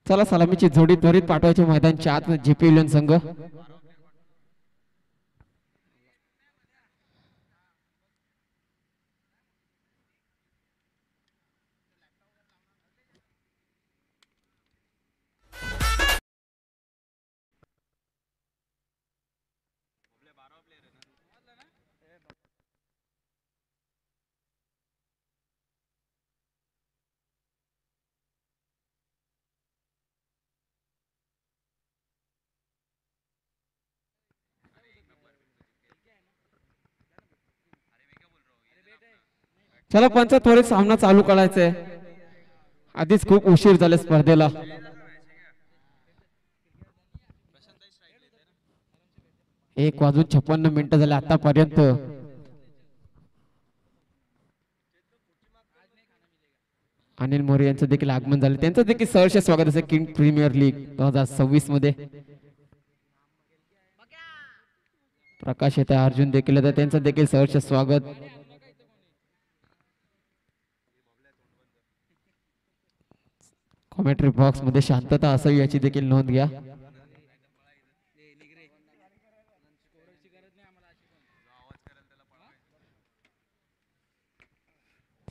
चला सलामीची जोडी त्वरित पाठवायची मैदानच्या आत जेपी इलेव्हन संघ. चला पंच त्वरित सामना चालू करायचा आहे. आधीच खूप उशीर झाले स्पर्धेला. 1:56 झाले आतापर्यंत. अनिल मोरे यांचं देखील आगमन झालं. त्यांचं देखील सहर्ष स्वागत असेल किंग प्रीमियर लीग 2026 मध्ये. प्रकाश येते, अर्जुन देखील येतात, त्यांचं देखील सहर्ष स्वागत. कॉमेंट्री बॉक्स मध्ये शांतता असावी याची देखील नोंद घ्या.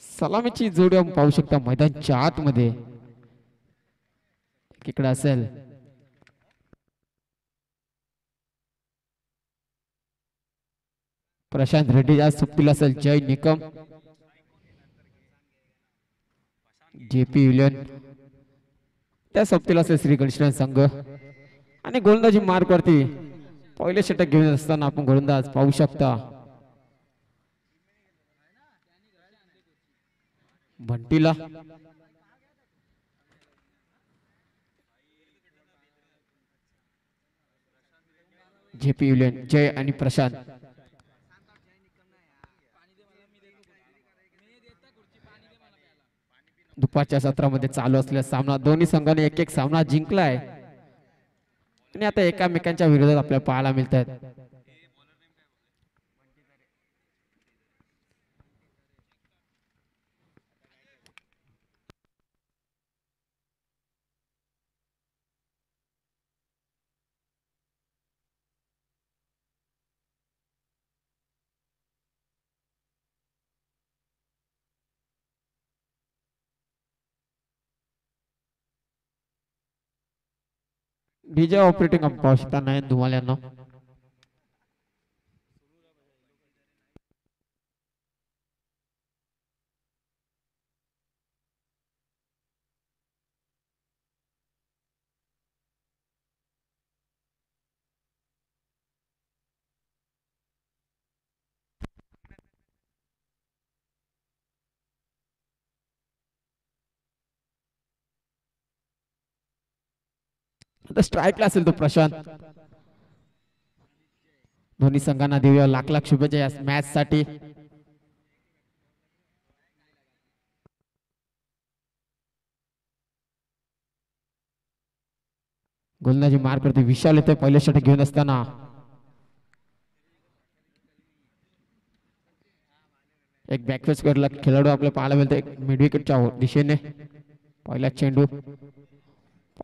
सलामीची जोडी आपण पाहू शकता मैदानच्या आतमध्ये. इकडे असेल प्रशांत रेड्डी, आज सुट्टीला असेल जय निकम. जेपी इलेव्हन त्या सोबतीला असेल श्री गणेश संघ. आणि गोलंदाजी मार्क वरती पहिले षटक घेऊन असताना आपण गोलंदाज पाहू शकता भंटीला. जेपी इलेव्हन जय आणि प्रशांत. दुपारच्या सत्रामध्ये चालू असलेला सामना, दोन्ही संघाने एक एक सामना जिंकलाय आणि आता एकामेकांच्या विरोधात आपल्याला पाहायला मिळत आहेत. डीजे ऑपरेटिंग आपण पाहू शकता नाही तुम्हाला. आता स्ट्राईकला असेल तो प्रशांत. दोन्ही संघांना देऊया लाख लाख शुभेच्छा या मॅच साठी. गोलंदाजी मार्क करते विशाल येते पहिल्या षटक घेऊन असताना. एक बॅकफेस करला खेळाडू आपल्याला पाहायला मिळतो एक मिड विकेटच्या दिशेने.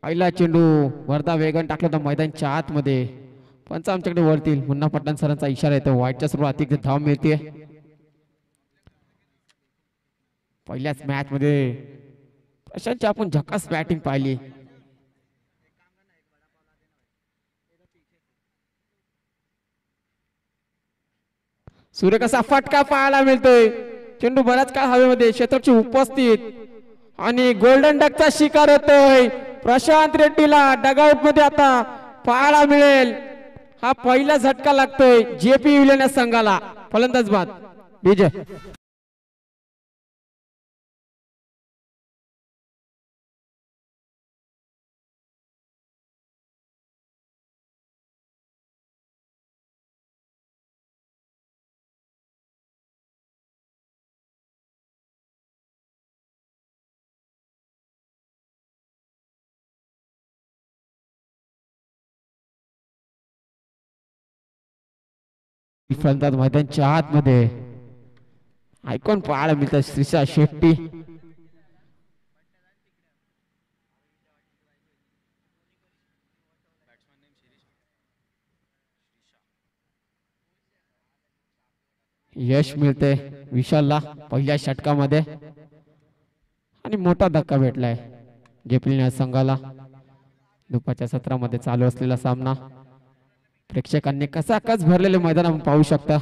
पहिला चेंडू वरदा वेगन टाकला तर मैदानच्या आतमध्ये. पंच आमच्याकडे वळतील. मुन्ना पठाण सरांचा इशारा येतो. वाईटच्या सुरू अतिरिक्त धाव मिळते. पहिल्याच मॅच मध्ये प्रशांतची आपण झकास बॅटिंग पाहिली. सूर्य कसा फटका पाहायला मिळतोय. चेंडू बराच काळ हवेमध्ये, क्षेत्राची उपस्थित आणि गोल्डन डकचा शिकार होतोय. प्रशांत रेड्डीला डगआउट मध्ये आता पाहायला मिळेल. हा पहिला झटका लागतोय जेपी इलेव्हन संघाला. फलंदाज बाद विजय. फलंदाज मैदानच्या आतमध्ये आयकॉन पाहायला मिळतात श्रीशा शेट्टी. यश मिळते विशालला पहिल्या षटकामध्ये आणि मोठा धक्का भेटलाय जेपीएल संघाला. दुपारच्या सत्रामध्ये चालू असलेला सामना प्रेक्षकांनी कसा कस भरलेले मैदान आपण पाहू शकता.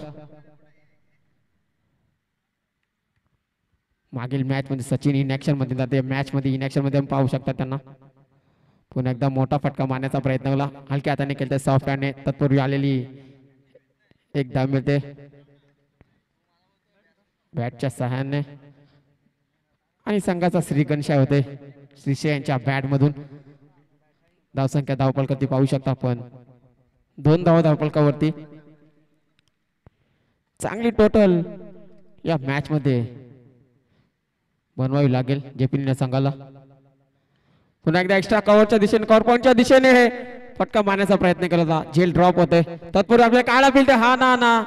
मागील मॅच मध्ये सचिन इनॅक्शन मध्ये जाते, मॅच मध्ये इनॅक्शन मध्ये आपण पाहू शकता त्यांना. पुन्हा एकदा मोठा फटका मारण्याचा प्रयत्न केला, हलक्या हाताने केले सॉफ्ट हँडने. तत्पूर्वी आलेली एक धाव मिळते बॅटच्या सहाय्याने आणि संघाचा श्रीगणेशा होते श्रीशे यांच्या बॅट मधून. धावसंख्या धावपलकावरती पाहू शकता आपण 2 धावा धावपलकावरती. चांगली टोटल या मॅच मध्ये बनवावी लागेल जेपीएल संघाला. पुन्हा एकदा एक्स्ट्रा कव्हरच्या दिशेने कव्हर पॉईंटच्या दिशेने हे फटका मारण्याचा प्रयत्न केला होता. झेल ड्रॉप होते. तत्पूर्वी आपल्याला काळा मिळते हा ना.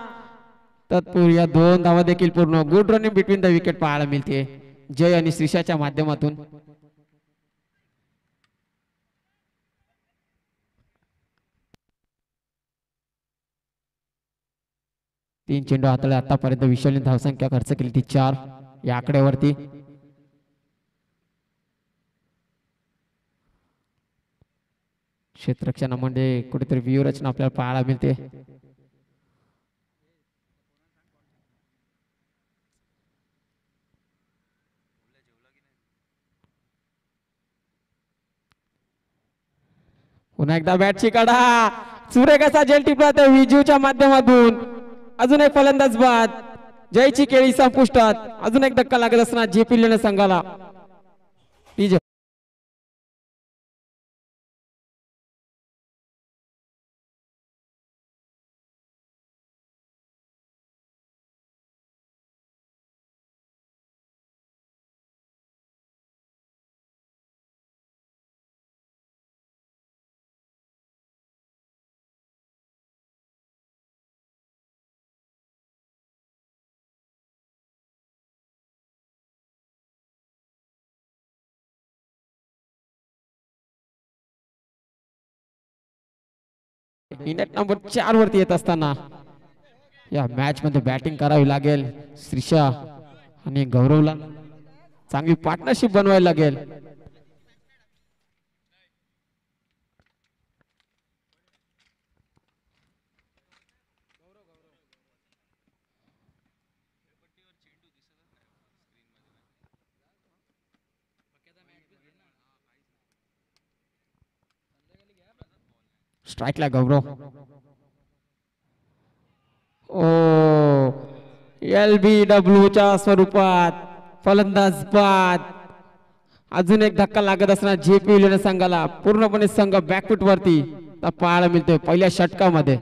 तत्पूर्वी या 2 धावा देखील पूर्ण. Good running between the wicket पाहायला मिळते जय आणि श्रीशाच्या माध्यमातून. तीन चेंडू हाताळले आतापर्यंत विशालने धावसंख्या खर्च केली ती 4 या आकड्यावरती. क्षेत्ररक्षणामध्ये कुठेतरी व्यूहरचना आपल्याला पाहायला मिळते. पुन्हा एकदा बॅटची कडा सुरेख असा झेल टिपला त्या विजूच्या माध्यमातून. अजून एक फलंदाज बाद. जयची केळी संपुष्टात. अजून एक धक्का लागत असणार जेपीएल संघाला. मिनिट नंबर 4 वरती येत असताना या मॅच मध्ये बॅटिंग करावी लागेल श्रीशा आणि गौरवला. चांगली पार्टनरशिप बनवायला लागेल. स्ट्राइकला गौरव. ओ LBWच्या स्वरूपात फलंदाज बाद. अजून एक धक्का लागत असणार जेपीएल संघाला. पूर्णपणे संघ बॅकफुट वरती पाहायला मिळतोय पहिल्या षटकामध्ये.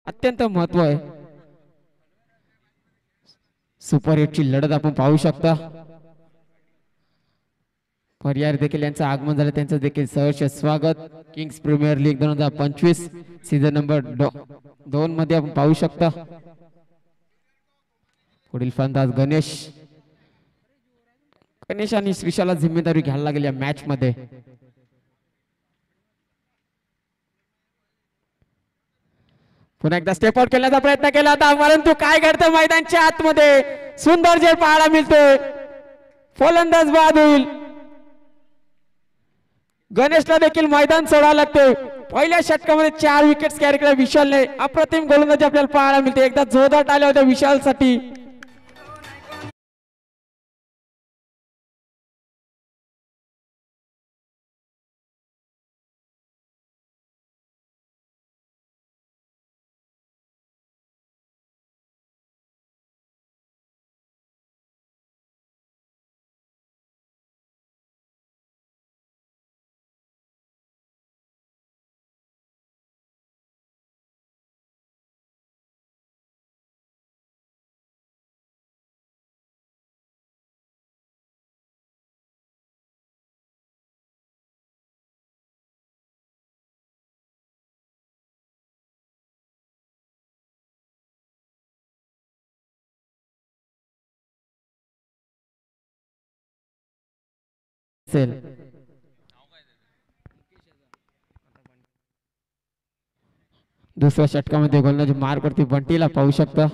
अत्यंत महत्व आहे. सुपर 8 ची लढत आपण पाहू शकता. पर्याय देखील यांचं आगमन झालं, त्यांचं देखील सहर्ष स्वागत. Kings Premier League 2025 season number 2 मध्ये आपण पाहू शकता. पुढील फलंदाज गणेश आणि श्रीशाला जिम्मेदारी घ्यायला लागेल या मॅच मध्ये. पुन्हा एकदा स्टेप आउट करण्याचा प्रयत्न केला होता, परंतु काय घडतं मैदानच्या आतमध्ये सुंदर झेल पाहायला मिळतोय. फलंदाज बाद होईल. गणेशला देखील मैदान सोडावं लागते. पहिल्या षटकामध्ये 4 विकेट्स कॅरी केल्या विशालने. अप्रतिम गोलंदाजी आपल्याला पाहायला मिळते. एकदा जोरदार टाळ्या होत्या विशालसाठी. असेल. दुसऱ्या षटकामध्ये गोलंदाजी मार करते बंटीला पाहू शकता.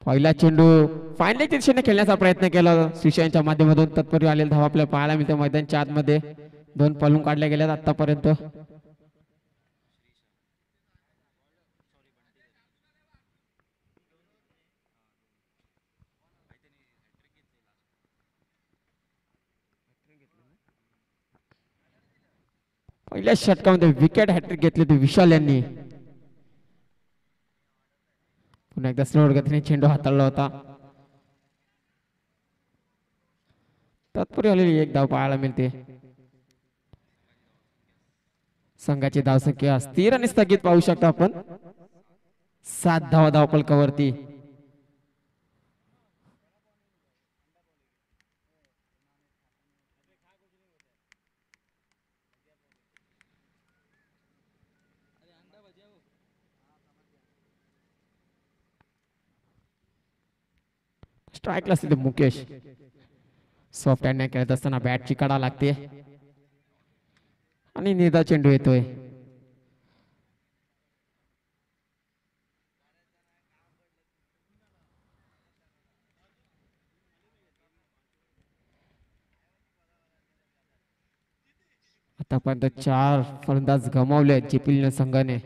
पहिला चेंडू फायनल दिशेने खेळण्याचा प्रयत्न केला श्रीशांच्या माध्यमातून. तत्पूर्वी आलेला धाव आपल्याला पाहायला मिळते मैदानच्या आतमध्ये. 2 पळून काढल्या गेल्यात आतापर्यंत. पहिल्या षटकामध्ये विकेट हॅट्रिक घेतली होती विशाल यांनी. पुन्हा एकदा स्लो गतीने चेंडू हाताळला होता. तत्पूर्वी आलेली एक धाव पाहायला मिळते. संघाची धावसंख्या स्थिर आणि स्थगित पाहू शकता आपण. 7 धावा धावफलकावरती. स्ट्राईकला असते मुकेश. सॉफ्ट हँड खेळत असताना बॅटची कडा लागते आणि निदा चेंडू येतोय. आतापर्यंत 4 फलंदाज गमावले चिपळूण संघाने.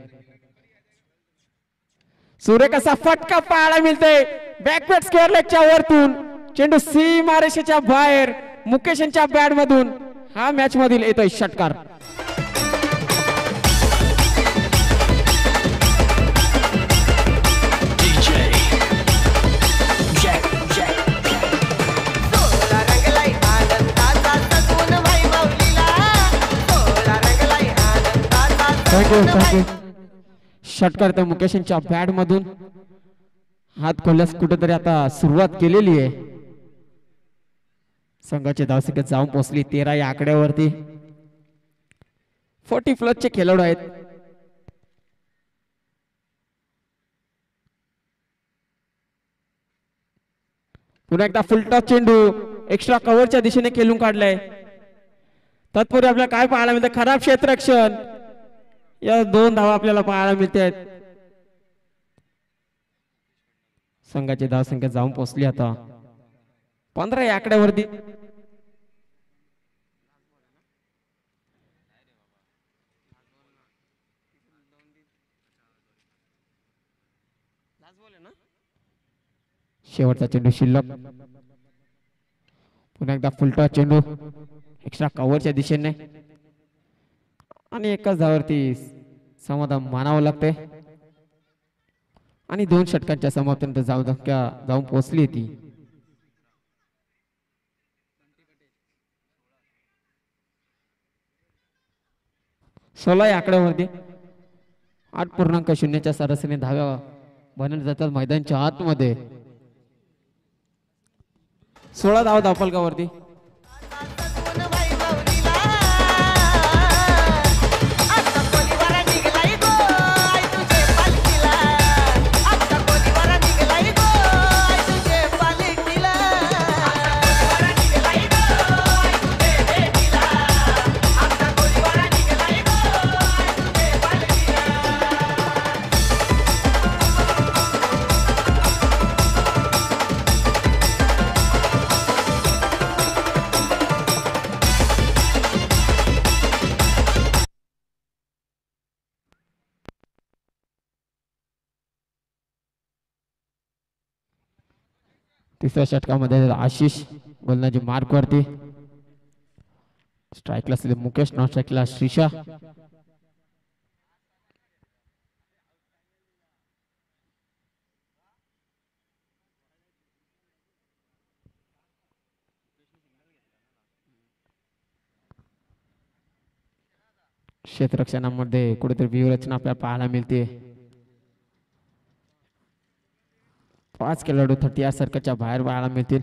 सुरेख असा फटका पाहायला मिळते बॅकवर्ड स्क्वेअर लेगच्या वरतून. चेंडू सीमारेषेच्या बाहेर मुकेश यांच्या बॅट मधून. हा मॅच मधील येतोय षटकार. थँक्यू. षटकार तर मुकेश यांच्या बॅट मधून. हात खोलल्यास कुठेतरी आता सुरुवात केलेली आहे. संघाची धावसंख्या जाऊन पोहोचली 13 या आकड्यावरती. 40+ चे खेळाडू आहेत. पुन्हा एकदा फुलटॉस चेंडू एक्स्ट्रा कव्हरच्या दिशेने खेळून काढलाय. तत्पूर्वी आपल्याला काय पाहायला मिळतं खराब क्षेत्ररक्षण. या 2 धावा आपल्याला पाहायला मिळतात. संघाची धावसंख्या जाऊन पोहोचली आता 15 या आकड्यावरती. शेवटचा चेंडू शिल्लक. पुन्हा एकदा फुलटॉस चेंडू एक्स्ट्रा कव्हरच्या दिशेने आणि एकाच धावावरती समाधान मानावं लागते. आणि 2 षटकांच्या समाप्तीनंतर जाऊन पोहोचली ती. 16 या आकड्यावरती. 8.0च्या सरासरीने धाव्या बनवल्या जातात मैदानच्या आतमध्ये. 16 धावा धावफलकावरती. तिसऱ्या षटकामध्ये आशिष गोलंदाजी मार्क वरती. स्ट्राईकला असलेले मुकेश, नॉन स्ट्राईकला श्रीशा. क्षेत्ररक्षणामध्ये कुठेतरी व्यूहरचना आपल्याला पाहायला मिळते. 5 खेळाडू 38 सर्कलच्या बाहेर पाहायला मिळतील.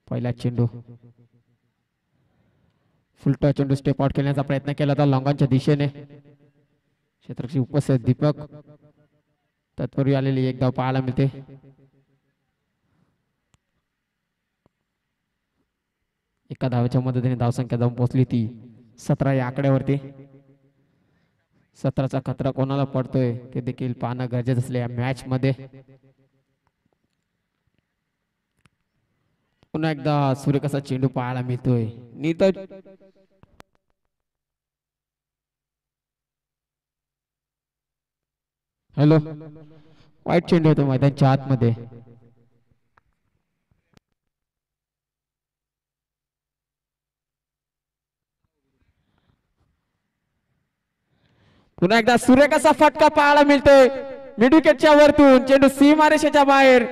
पहिला चेंडू फुलटा चेंडू स्टेप आउट खेळण्याचा प्रयत्न केला होता लॉंगांच्या दिशेने. क्षेत्ररक्षक उपस्थित दीपक तत्पूर्वी आलेली एक धाव पाहायला मिळते. एका धावेच्या मदतीने धावसंख्या जाऊन पोहोचली ती 17 या आकड्यावरती. 17चा खतरा कोणाला पडतोय ते देखील पाहणं गरजेचं असले या मॅच मध्ये. पुन्हा एकदा सूर्यकसा चेंडू पाहायला मिळतोय. नीतज हॅलो वाईट चेंडू होतो मैदानच्या आतमध्ये. पुन्हा एकदा सूर्यकसा फटका पाहायला मिळतोय मिड विकेटच्या वरतून. चेंडू सीमारेषेच्या बाहेर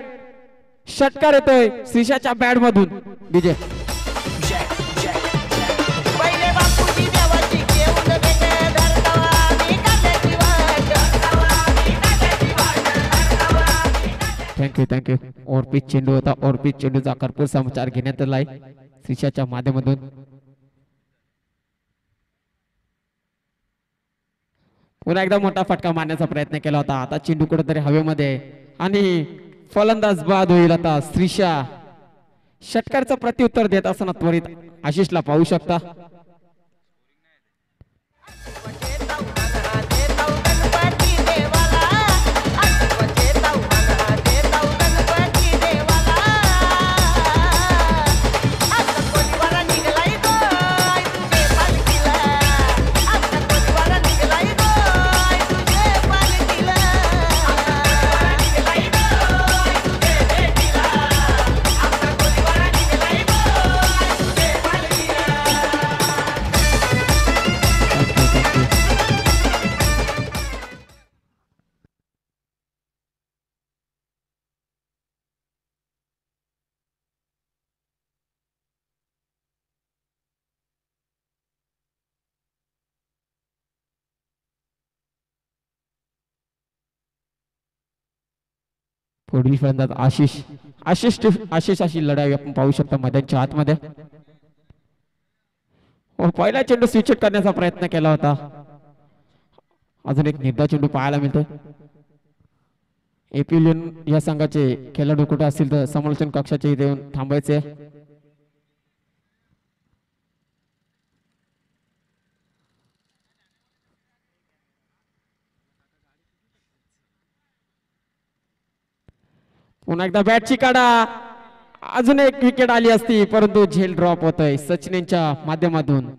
षटकार येतोय श्रीशाच्या बॅट मधून. DJ thank you. ओरपीच चेंडू होता. ओरपीच चेंडूचा भरपूर समाचार घेण्यात आलाय श्रीशाच्या माध्यमातून. पुन्हा एकदा मोठा फटका मारण्याचा प्रयत्न केला होता. आता चेंडू कुठेतरी हवेमध्ये आणि फलंदाज बाद होईल आता श्रीशा. षटकारचं प्रत्युत्तर देत असताना त्वरित आशिषला पाहू शकता. पुढील फलंदाज आशिष अशी लढाई आपण पाहू शकता मैदानच्या आतमध्ये. पहिला चेंडू स्विच करण्याचा प्रयत्न केला होता. अजून एक निर्धाव चेंडू पाहायला मिळतो. एपीएल या संघाचे खेळाडू कुठे असतील तर समालोचन कक्षाचे इथे येऊन थांबायचे. पुन्हा एकदा बॅटची काढा. अजून एक विकेट आली असती परंतु झेल ड्रॉप होतोय सचिनच्या माध्यमातून.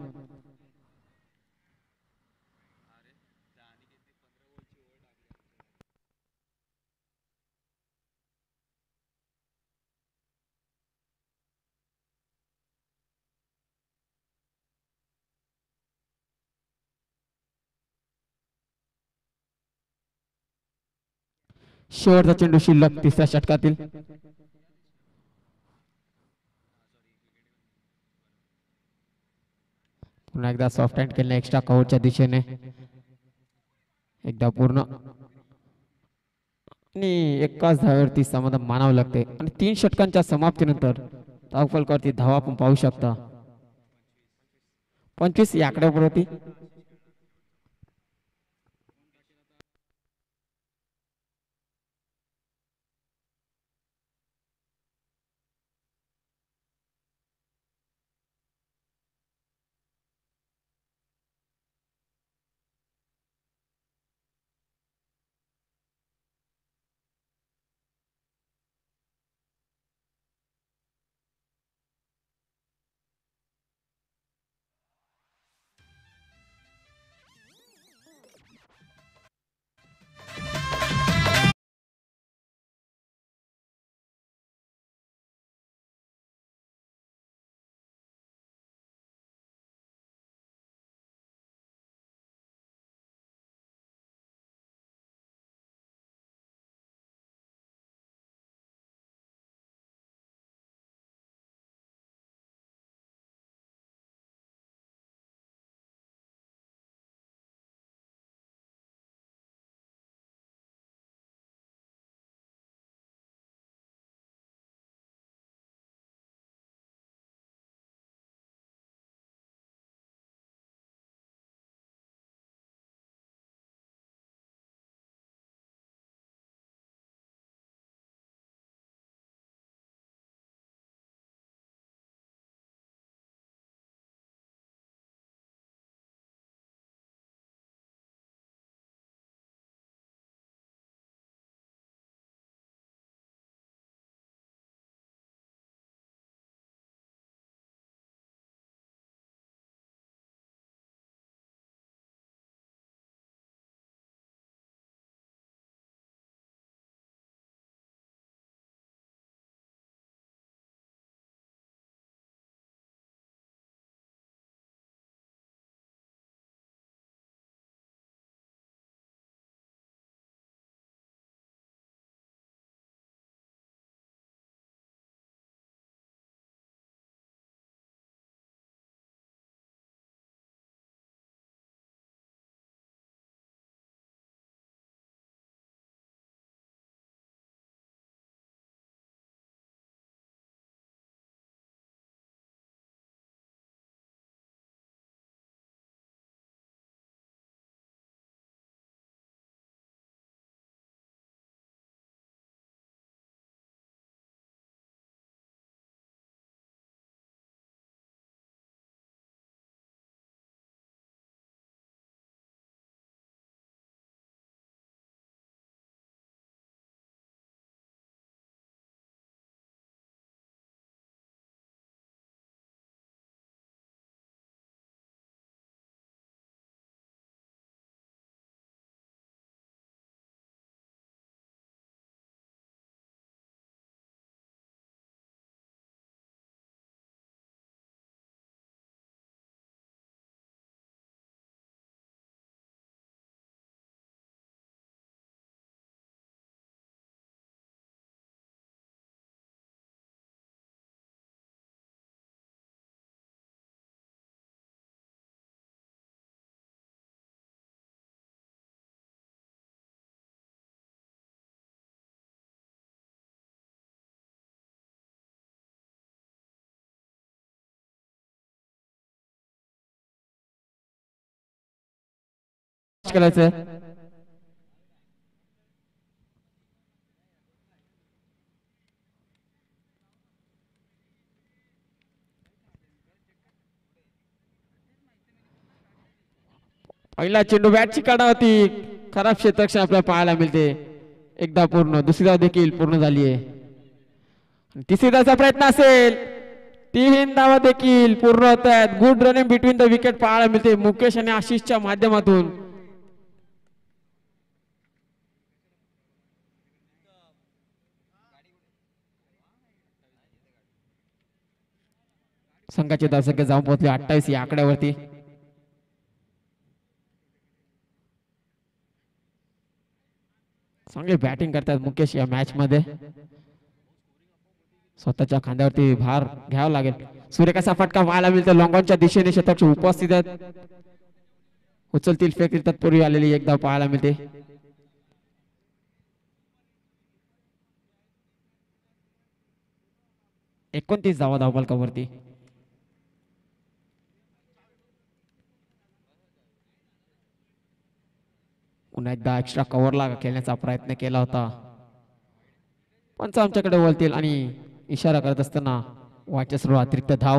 शेवटचा चेंडू शिल्लक तिसऱ्या षटकातील. पुन्हा एकदा सॉफ्ट हँड केले एक्स्ट्रा कव्हरच्या दिशेने. एकदा पूर्ण आणि एकाच धावेवरती समाधान मानावं लागते. आणि 3 षटकांच्या समाप्तीनंतर धावफलकावरती धावा आपण पाहू शकता 25 या आकड्यावरती. करायचं पहिला चेंडू बॅटची काढा होती खराब क्षेत्ररक्षण आपल्याला पाहायला मिळते एकदा पूर्ण दुसरी धाव देखील पूर्ण झाली आहे तिसरी धावचा प्रयत्न असेल तीन धावा देखील पूर्ण होत आहेत good running between the wicket पाहायला मिळते मुकेश आणि आशिषच्या माध्यमातून संघाची धावसंख्या जाऊन पोहोचली 28 या आकड्यावरती चांगली बॅटिंग करतात मुकेश या मॅच मध्ये स्वतःच्या खांद्यावरती भार घ्यावा लागेल सूर्यकाचा फटका पाहायला मिळतो लॉंगॉनच्या दिशेने शतकची उपस्थित आहेत उचलतील फेकतील तत्पूर्वी आलेली एकदा पाहायला मिळते 29 धावा धावफलकावरती पुन्हा एकदा एक्स्ट्रा कव्हरला खेळण्याचा प्रयत्न केला होता पंच आमच्याकडे वळतील आणि इशारा करत असताना वाच्या सर्व अतिरिक्त धाव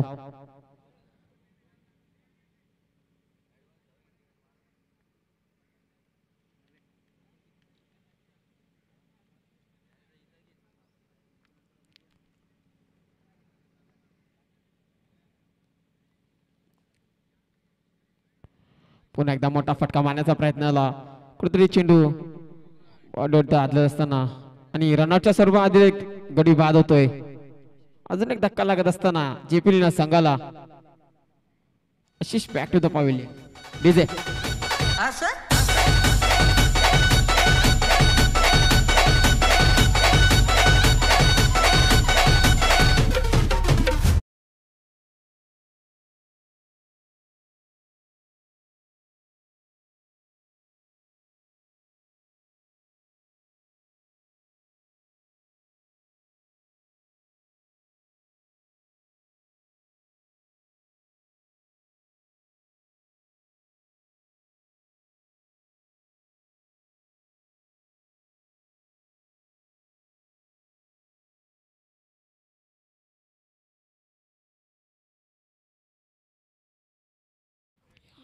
पुन्हा एकदा मोठा फटका मारण्याचा प्रयत्न झाला कुठेतरी चेंडू आदलत असताना आणि रनआउटच्या सर्व आधी एक गडी बाद होतोय अजून एक धक्का लागत असताना जेपीला संघाला Ashish back to the pavilion DJ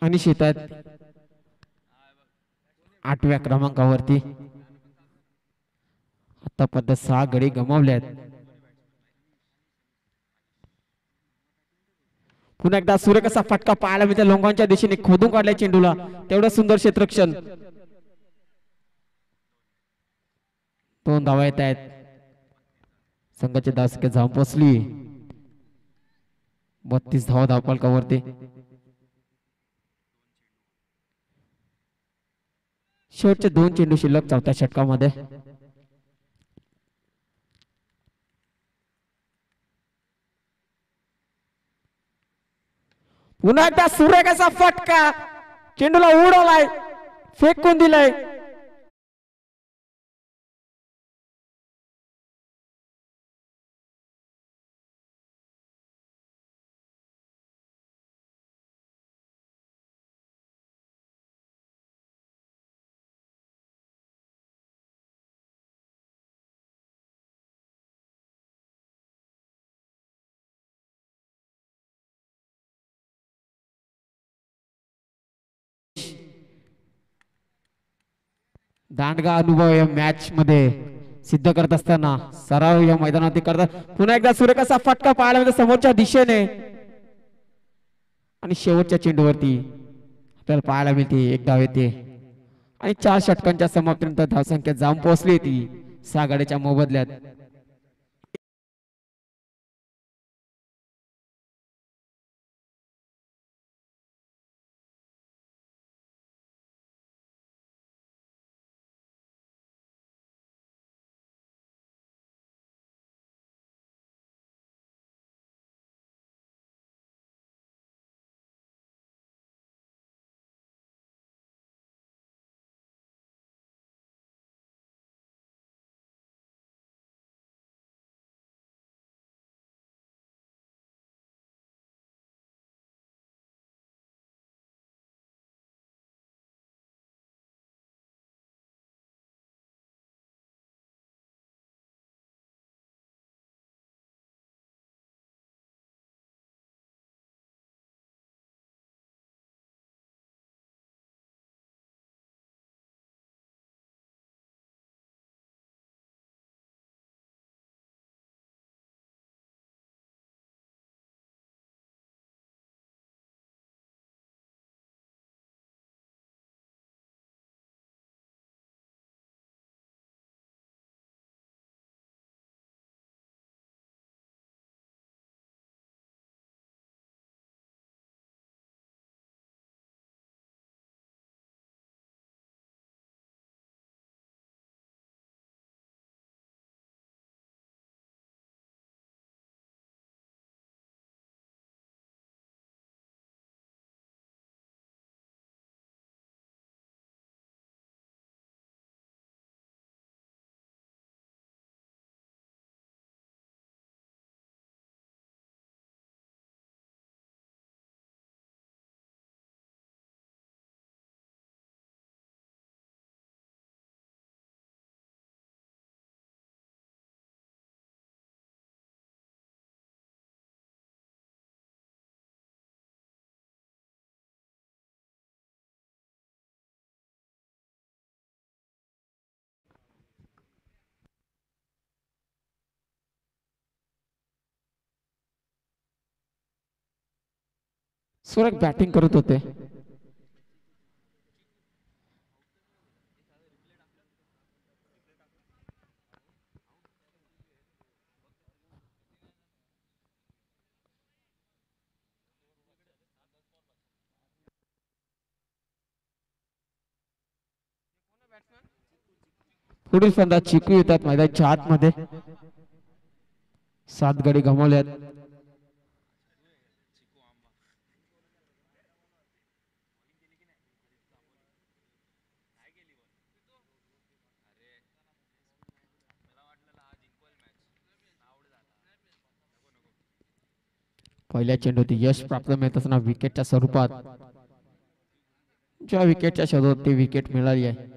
आणि शेतात 8व्या क्रमांकावरती आतापर्यंत 6 गडी गमावल्यात पुन्हा एकदा सूर्यकाचा फटका पाहायला मिळते लोंगांच्या दिशेने खोदून काढलाय चेंडूला तेवढं सुंदर क्षेत्ररक्षण 2 धावा येत आहेत संघाची धावसंख्या जाऊन पोचली 32 धावा धावफलकावरती शेवटचे 2 चेंडू शिल्लक चौथ्या षटकामध्ये पुन्हा एकदा सूर्यकाचा फटका चेंडूला उडवलाय फेकून दिलाय दांडगा अनुभव या मॅच मध्ये सिद्ध करत असताना सराव या मैदानावरती करतात पुन्हा एकदा सूर्यकाचा फटका पाहायला मिळतो समोरच्या दिशेने आणि शेवटच्या चेंडूवरती आपल्याला पाहायला मिळते एक धाव येते आणि 4 षटकांच्या समाप्तीनंतर धावसंख्या जाऊन पोहोचली ती 6 गड्याच्या मोबदल्यात सुरेख बॅटिंग करत होते. पुढील फलंदाज चिकू येतात मैदानाच्या आतमध्ये. 7 गडी गमावल्यात. पहिल्या चेंडूत यश प्राप्त मिळत असताना विकेटच्या स्वरूपात ज्या विकेटच्या शोधात ती विकेट मिळाली आहे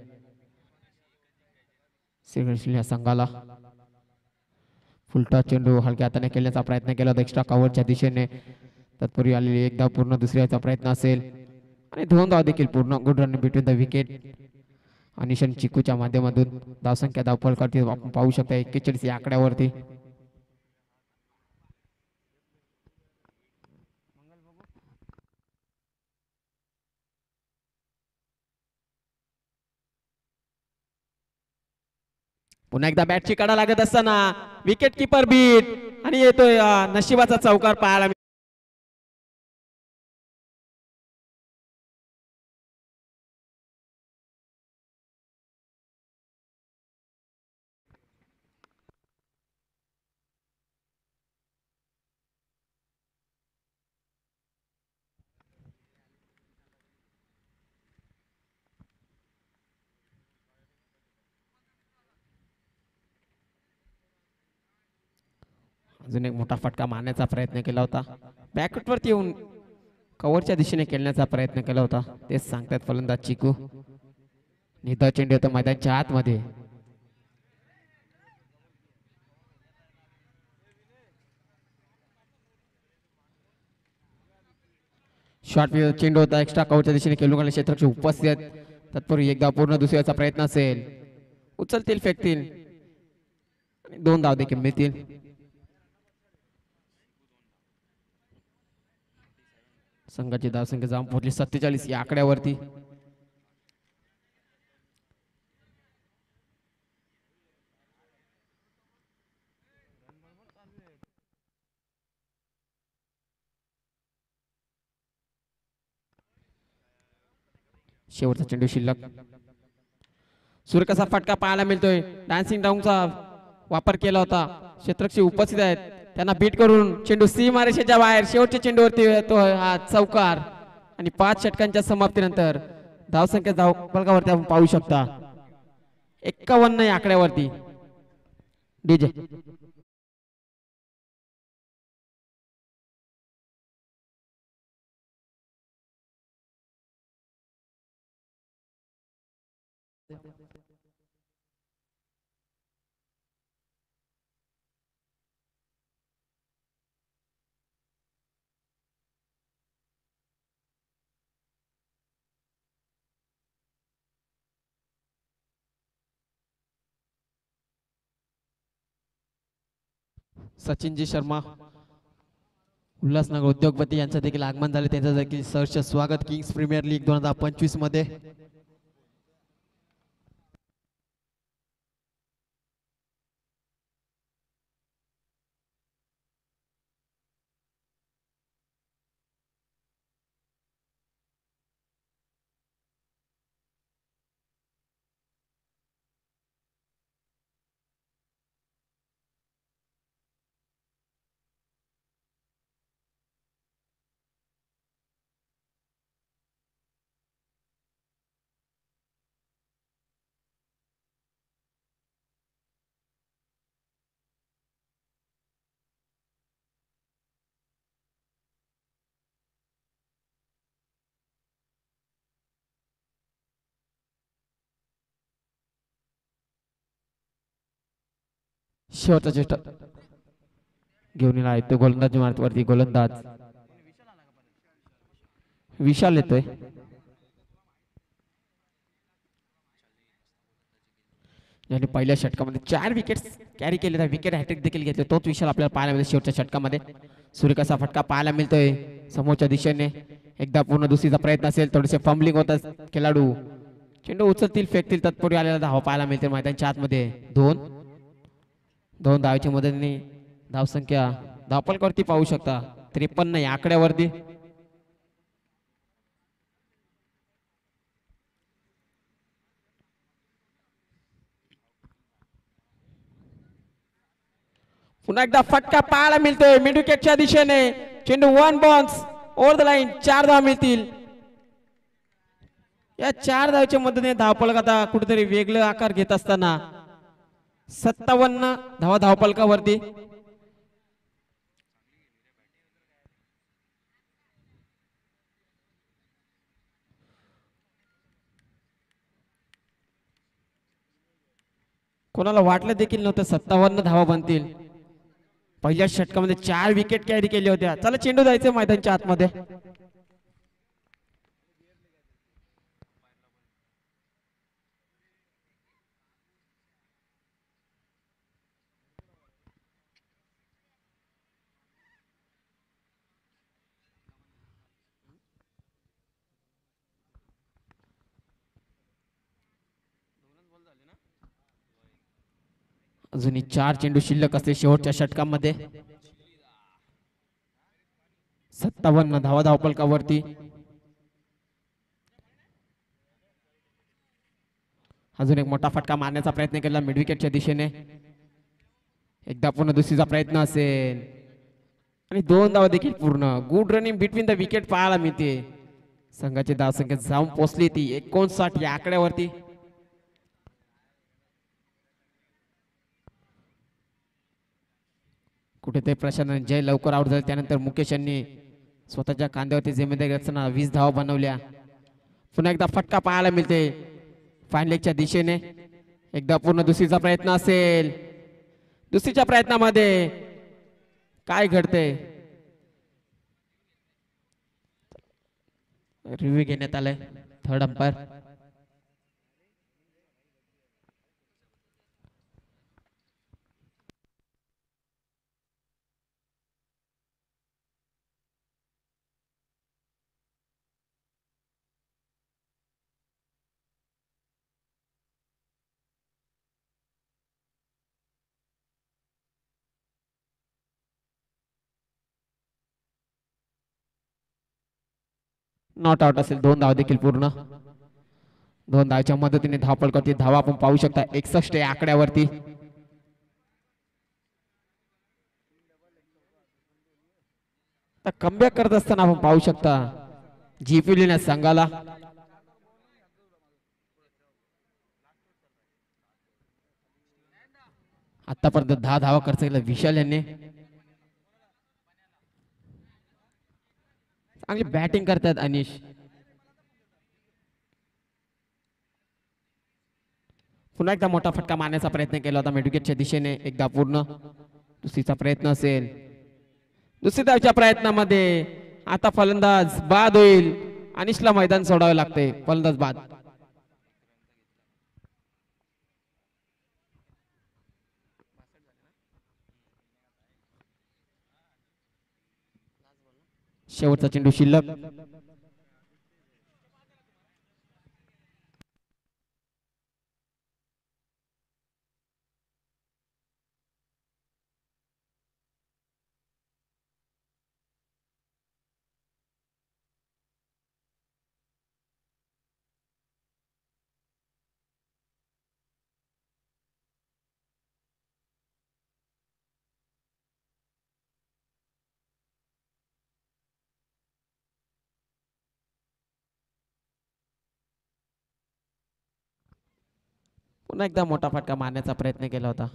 श्रीकृष्ण संघाला. फुलटा चेंडू हलक्या हाताने खेळण्याचा प्रयत्न केला होता एक्स्ट्रा कव्हरच्या दिशेने. तत्पूर्वी आलेली एक धाव पूर्ण दुसऱ्याचा प्रयत्न असेल आणि 2 धाव देखील पूर्ण. Good run between the wicket. अनिशन चिकूच्या माध्यमातून धावसंख्या धावफल करते आपण पाहू शकता 41 या आकड्यावरती. पुन्हा एकदा बॅटची कडा लागत असताना विकेट किपर बीट आणि येतोय नशिबाचा चौकार पाहायला. अजून एक मोठा फटका मारण्याचा प्रयत्न केला होता. बॅकवरती येऊन कव्हरच्या दिशेने खेळण्याचा प्रयत्न केला होता. तेच सांगतात फलंदाज चिकू. निधा चेंडू होता मैदानाच्या आतमध्ये. शॉर्ट चेंडू होता एक्स्ट्रा कव्हरच्या दिशेने खेळून गेले क्षेत्राची उपस्थित. तत्पूर्वी एकदा पूर्ण दुसऱ्याचा प्रयत्न असेल. उचलतील फेकतील 2 धाव देखील मिळतील. संघाची धावसंख्या जाऊन पोहोचली 47 या आकड्यावरती. शेवटचा चेंडू शिल्लक. सूर्यकसा फटका पाहायला मिळतोय. डान्सिंग डाऊनचा वापर केला होता. क्षेत्रक्षी उपस्थित आहेत त्यांना बीट करून चेंडू सीमारेषेच्या बाहेर. शेवटच्या चेंडूवरती येतो हा चौकार आणि 5 षटकांच्या समाप्तीनंतर धावसंख्या धावफलकावरती आपण पाहू शकता 51 या आकड्यावरती. डीजे सचिनजी शर्मा उल्हासनगर उद्योगपती यांचं देखील आगमन झाले. त्यांचं देखील सहर्ष स्वागत किंग्स प्रीमियर लीग 2025 मध्ये. शेवटचा चेष्टा घेऊन येणार तो गोलंदाज मार्गवरती. गोलंदाज विशाल येतोय. ज्याने पहिल्या षटकामध्ये 4 विकेट कॅरी केले. विकेट हॅट्रिक देखील घेतले. तोच विशाल आपल्याला पाहायला मिळतो शेवटच्या षटकामध्ये. सूर्यकसा फटका पाहायला मिळतोय समोरच्या दिशेने. एकदा पूर्ण दुसरीचा प्रयत्न असेल, थोडेसे फंबलिंग होतात खेळाडू, चेंडू उचलतील फेकतील तत्पूर्वी आलेला धावा पाहायला मिळते मैदानाच्या आतमध्ये. दोन दोन धावाच्या मदतीने धावसंख्या धावपलकावरती पाहू शकता 53 या आकड्यावरती. पुन्हा एकदा फटका पाहायला मिळतोय मिड विकेटच्या दिशेने. चेंडू one bounce over the line. 4 धावा मिळतील. या 4 धावाच्या मदतीने धावपलक आता कुठेतरी वेगळं आकार घेत असताना 57 धावा धावपलकावरती. कोणाला वाटलं देखील नव्हतं 57 धावा बनतील. पहिल्या षटकामध्ये 4 विकेट कॅरी केल्या होत्या. चला चेंडू जायचं मैदानाच्या आतमध्ये. अजूनही 4 चेंडू शिल्लक असते शेवटच्या षटकामध्ये. 57 धावा धावपलकावरती. अजून एक मोठा फटका मारण्याचा प्रयत्न केला मिड विकेटच्या दिशेने. एकदा पूर्ण दुसरीचा प्रयत्न असेल आणि 2 धावा देखील पूर्ण. Good running between the wicket पाहायला मिळते. संघाची धावसंख्या जाऊन पोहोचली ती 59 या आकड्यावरती. कुठेतरी प्रशांत जय लवकर आउट झाले. त्यानंतर मुकेश यांनी स्वतःच्या खांद्यावरती जिम्मेदारी असताना 20 धावा बनवल्या. पुन्हा एकदा फटका पाहायला मिळते फाईन लेगच्या दिशेने. एकदा पूर्ण दुसरीचा प्रयत्न असेल. दुसरीच्या प्रयत्नामध्ये काय घडते रिव्ह्यू घेण्यात आलाय थर्ड अंपायर. नॉट आउट असेल. 2 धावा देखील पूर्ण. 2 धावाच्या मदतीने धावपलकावरती धावा आपण पाहू शकता 61 या आकड्यावरती. कमबॅक करत असताना आपण पाहू शकता जिंकविलेल्या संघाला आतापर्यंत 10 धावा खर्च केला विशाल यांनी. चांगली बॅटिंग करतात अनिश. पुन्हा एकदा मोठा फटका मारण्याचा प्रयत्न केला होता मिड विकेटच्या दिशेने. एकदा पूर्ण दुसरीचा प्रयत्न असेल. दुसरी धावच्या प्रयत्नामध्ये आता फलंदाज बाद होईल. अनिशला मैदान सोडावे लागते. फलंदाज बाद. शेवटचा चेंडू शिल्लक. पुन्हा एकदा मोठा फटका मारण्याचा प्रयत्न केला होता.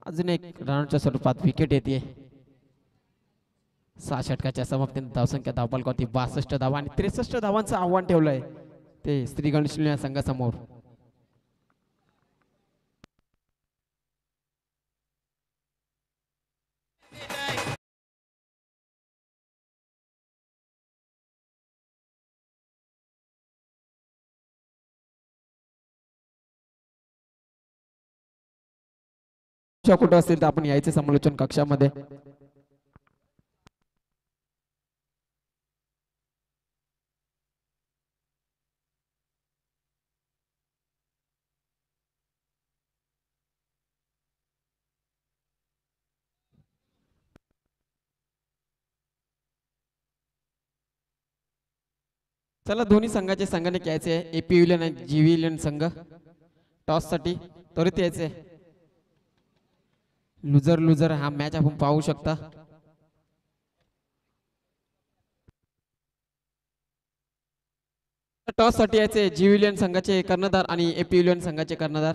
अजून एक रनच्या स्वरूपात विकेट येते. 6 षटकाच्या समाप्तीने धावसंख्या धावपलकावरती 62 धावा आणि 63 धावांचं आव्हान ठेवलंय ते श्रीगणेश संघासमोर. कुठं असेल तर आपण यायचे समालोचन कक्षामध्ये. चला दोन्ही संघाचे संघाने घ्यायचे आहे एपी विलियन आणि जी विलियन संघ टॉस साठी त्वरित यायचे लुजर लुजर हा मॅच आपण पाहू शकता टॉस साठी यायचे जी विलियन संघाचे कर्णधार आणि एपी विलियन संघाचे कर्णधार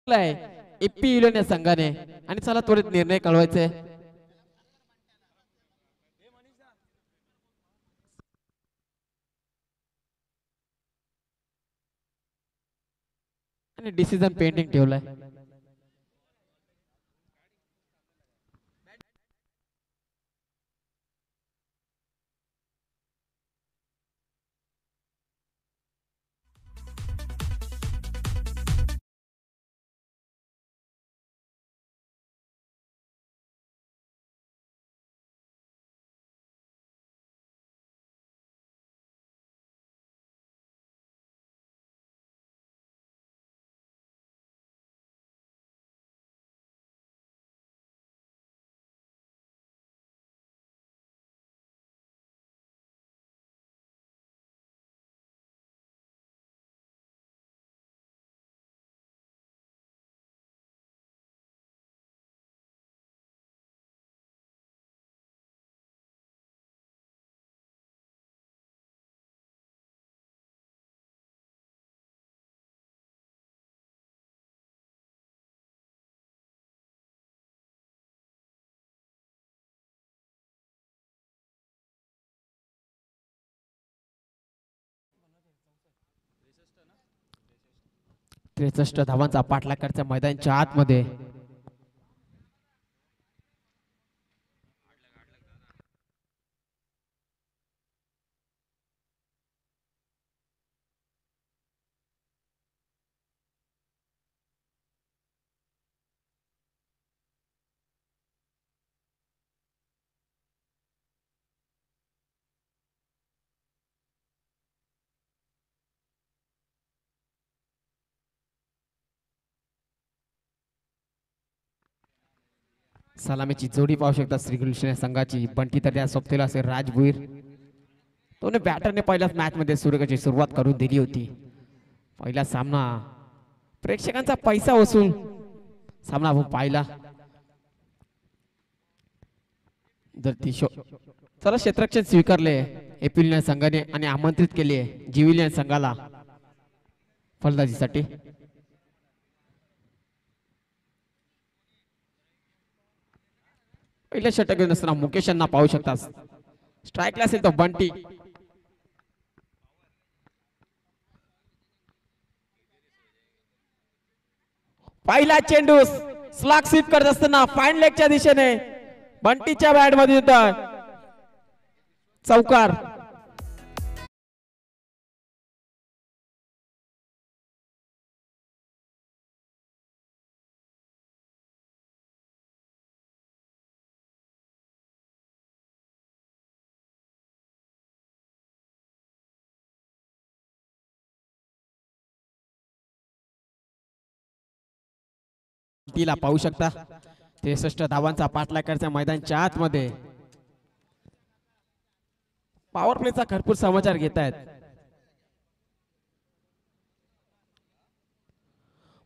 एपी विलियन या संघाने आणि चला त्वरित निर्णय कळवायचे आणि डिसिजन पेंडिंग ठेवलाय त्रेसष्ट धावांचा पाठलाग करच्या मैदानाच्या आतमध्ये सलामीची जोडी पाहू शकता श्रीकृष्ण संघाची बंटी तर त्या सोबतीला असेल राजभुईर दोन्ही बॅटरने पहिल्याच मॅच मध्ये सूर्यकाची सुरुवात करून दिली होती पहिला सामना प्रेक्षकांचा पैसा वसूल सामना आपण पाहिला जर ती चला क्षेत्ररक्षण स्वीकारले एपिल संघाने आणि आमंत्रित केले जिविलियन संघाला फलंदाजीसाठी पहिल्या षटक घेऊन असताना मुकेश यांना पाहू शकता स्ट्राईकला असेल तो बंटी पहिला चेंडू स्लॉग स्वीप करत असताना फाईन लेगच्या दिशेने बंटीच्या बॅट मध्ये येतोय चौकार. तिला पाहू शकता 63 धावांचा पाठलाग करच्या मैदानच्या आतमध्ये. पॉवर प्लेचा भरपूर समाचार घेत आहेत.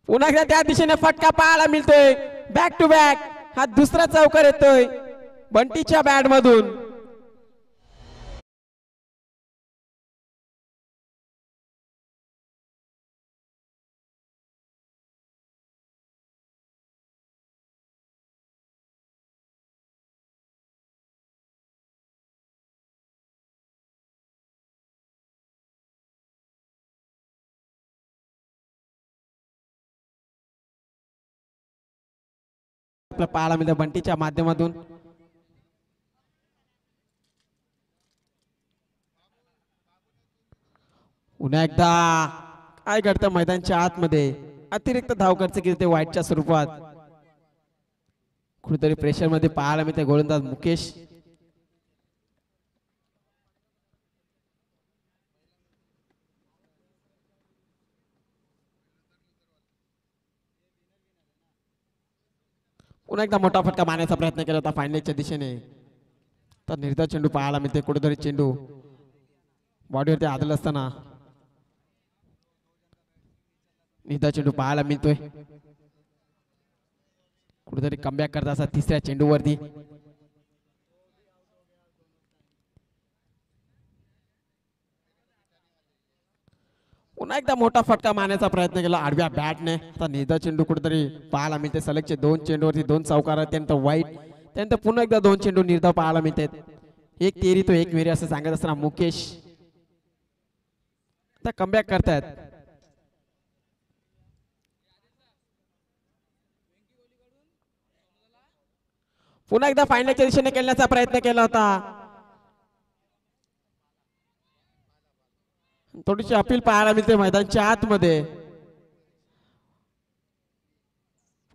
पुन्हा एकदा त्या दिशेने फटका पाहायला मिळतोय. बॅक टू बॅक हा दुसरा चौकार येतोय बंटीच्या बॅट मधून. पाहायला मिळतं बंटीच्या माध्यमातून. पुन्हा एकदा काय घडतं मैदानच्या आतमध्ये. अतिरिक्त धाव खर्च केली वाईटच्या स्वरूपात. कुठेतरी प्रेशर मध्ये पाहायला मिळते गोलंदाज मुकेश. पुन्हा एकदा मोठा फटका मारण्याचा प्रयत्न केला होता फायनलच्या दिशेने. तर निर्धार चेंडू पाहायला मिळते. कुठेतरी चेंडू बॉडीवरती आदल असताना निर्धार चेंडू पाहायला मिळतोय. कुठेतरी कमबॅक करत असा तिसऱ्या चेंडूवरती. पुन्हा एकदा मोठा फटका मारण्याचा प्रयत्न केला आडव्या बॅटने. आता निर्धार चेंडू कुठेतरी पाहायला मिळते. सलगचे 2 चेंडूवरती 2 चौकार. त्यानंतर वाईट. त्यानंतर पुन्हा एकदा 2 चेंडू निर्धाव पाहायला मिळतात. एक तेरी तो एक मेरी असं सांगत असताना मुकेश आता कमबॅक करतायत. पुन्हा एकदा फायनलच्या दिशेने खेळण्याचा प्रयत्न केला होता. थोडीशी अपील पाहायला मिळते मैदानच्या आतमध्ये.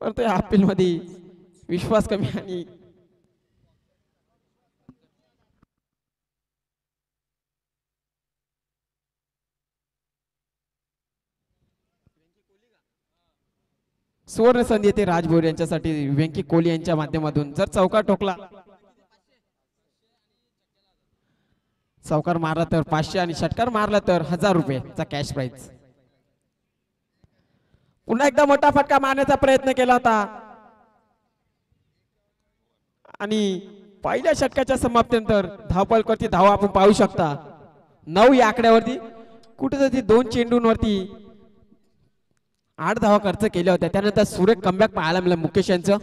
परंतु या अपील मध्ये विश्वास कमी आणि सुवर्ण संधी येते राजभोर यांच्यासाठी. व्यंकी कोहली यांच्या माध्यमातून जर चौकार ठोकला, चौकार मारला तर 500 आणि षटकार मारला तर 1000 रुपयेचा कॅश प्राइज. पुन्हा एकदा मोठा फटका मारण्याचा प्रयत्न केला होता आणि पहिल्या षटकाच्या समाप्तीनंतर धावपलवरती धावा आपण पाहू शकता 9 या आकड्यावरती. कुठेतरी 2 चेंडूंवरती 8 धावा खर्च केल्या होत्या. त्यानंतर सुरेख कमबॅक पाहायला मिळालं मुकेश यांचं.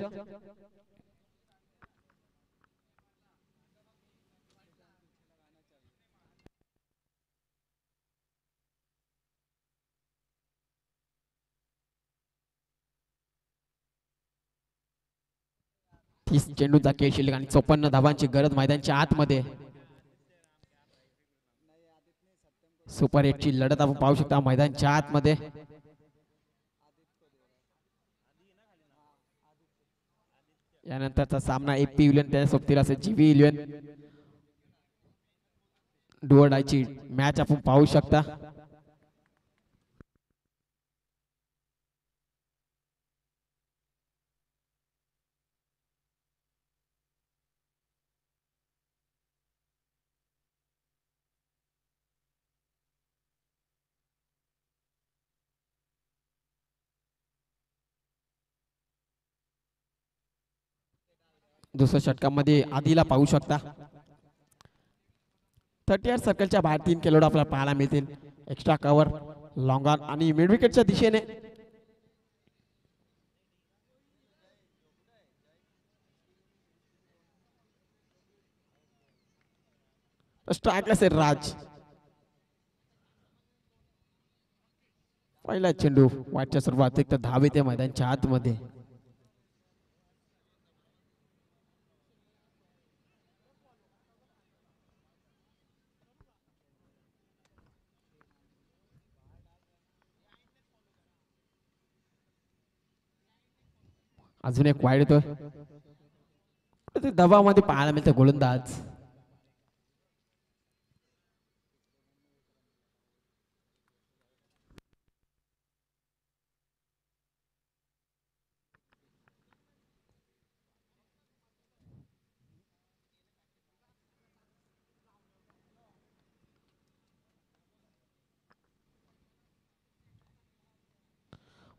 चेंडूचा खेळ शिल्लक आणि 54 धावांची गरज मैदानच्या आतमध्ये. सुपर 8 ची लढत आपण पाहू शकता मैदानच्या आतमध्ये. यानंतरचा सामना एपी विलियन त्या सोबतीला असेल जीवी विलियन. डुअडायची मॅच आपण पाहू शकता. दुसऱ्या षटकामध्ये आधीला पाहू शकता 38 सर्कलच्या बाहेर 3 खेळाडू आपल्याला पाहायला मिळतील. एक्स्ट्रा कव्हर लॉंग ऑन आणि मिड विकेटच्या दिशेने. स्ट्राईकला असेल राज. पहिला चेंडू वाटच्या स्वरूपात एक तर धाव येते मैदानच्या आतमध्ये. अजून एक वाईड येतोय दबावामध्ये पाहायला मिळतं गोलंदाज.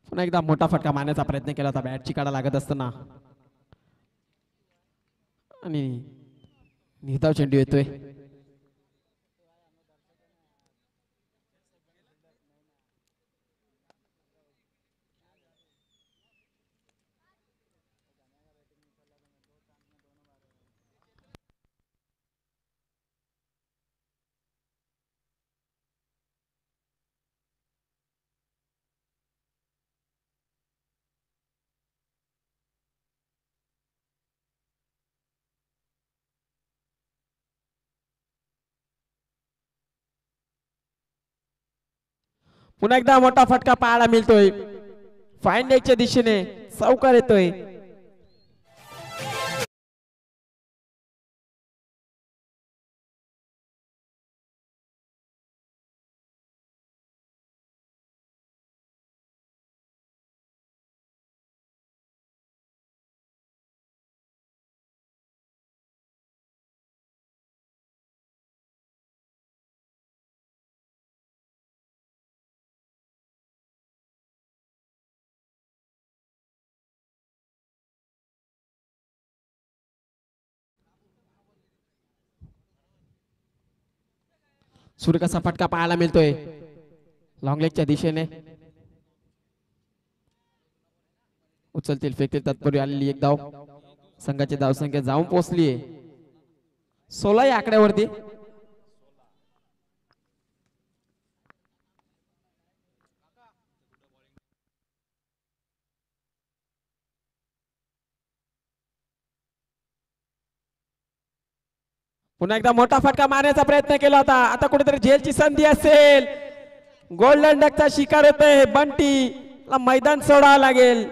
पुन्हा एकदा मोठा फटका मारण्याचा प्रयत्न केला होता बॅटची काढा लागत असताना आणि निधाव चेंडू येतोय. पुन्हा एकदा मोठा फटका पाहायला मिळतोय. फाईन लेगच्या दिशेने चौकार येतोय. सूर्यकाचा फटका पाहायला मिळतोय लॉंग लेगच्या दिशेने. उचलतील फेकतील तत्पूर्वी आलेली एक धाव. संघाची धावसंख्या जाऊन पोहोचलीये 16 या आकड्यावरती. पुन्हा एकदा मोठा फटका मारण्याचा प्रयत्न केला होता. आता कुठेतरी झेलची संधी असेल. गोल्डन डकचा शिकार होतोय बंटी ला मैदान सोडावं लागेल.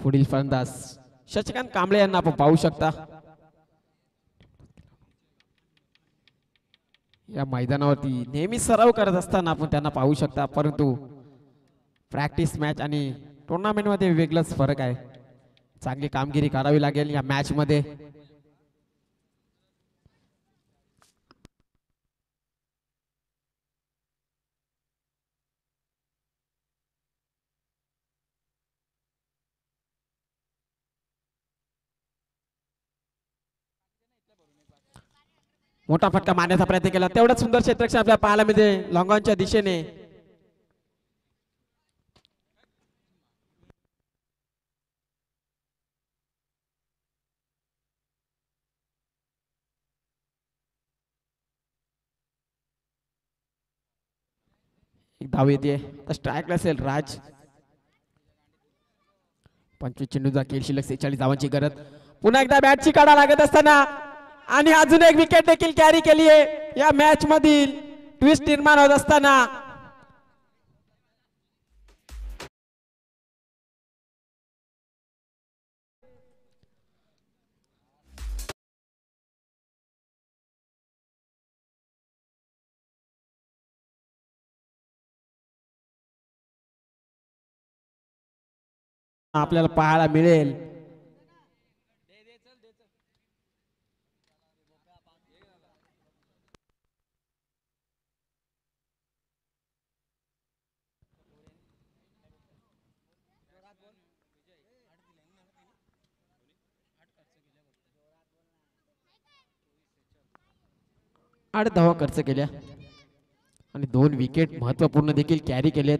पुढील फलंदाज शशिकांत कांबळे यांना आपण पाहू शकता. या मैदानावरती नेहमी सराव करत असताना आपण त्यांना पाहू शकता. परंतु प्रॅक्टिस मॅच आणि टुर्नामेंट मध्ये वेगळाच फरक आहे. चांगली कामगिरी करावी लागेल या मॅच मध्ये. मोठा फटका मारण्याचा प्रयत्न केला. तेवढंच सुंदर क्षेत्ररक्षण आपल्याला पाहायला मिळते लॉंगॉनच्या दिशेने. एक धाव येते. स्ट्राईकला असेल राज. 25 चेंडूचा खेळ शिल्लक 46 धावांची गरज. पुन्हा एकदा बॅटची काढा लागत असताना आणि अजून एक विकेट देखील कॅरी केली आहे. या मॅच मधील ट्विस्ट निर्माण होत असताना आपल्याला पाहायला मिळेल. 8 धावा खर्च केल्या आणि 2 विकेट महत्वपूर्ण देखील कॅरी केलेत.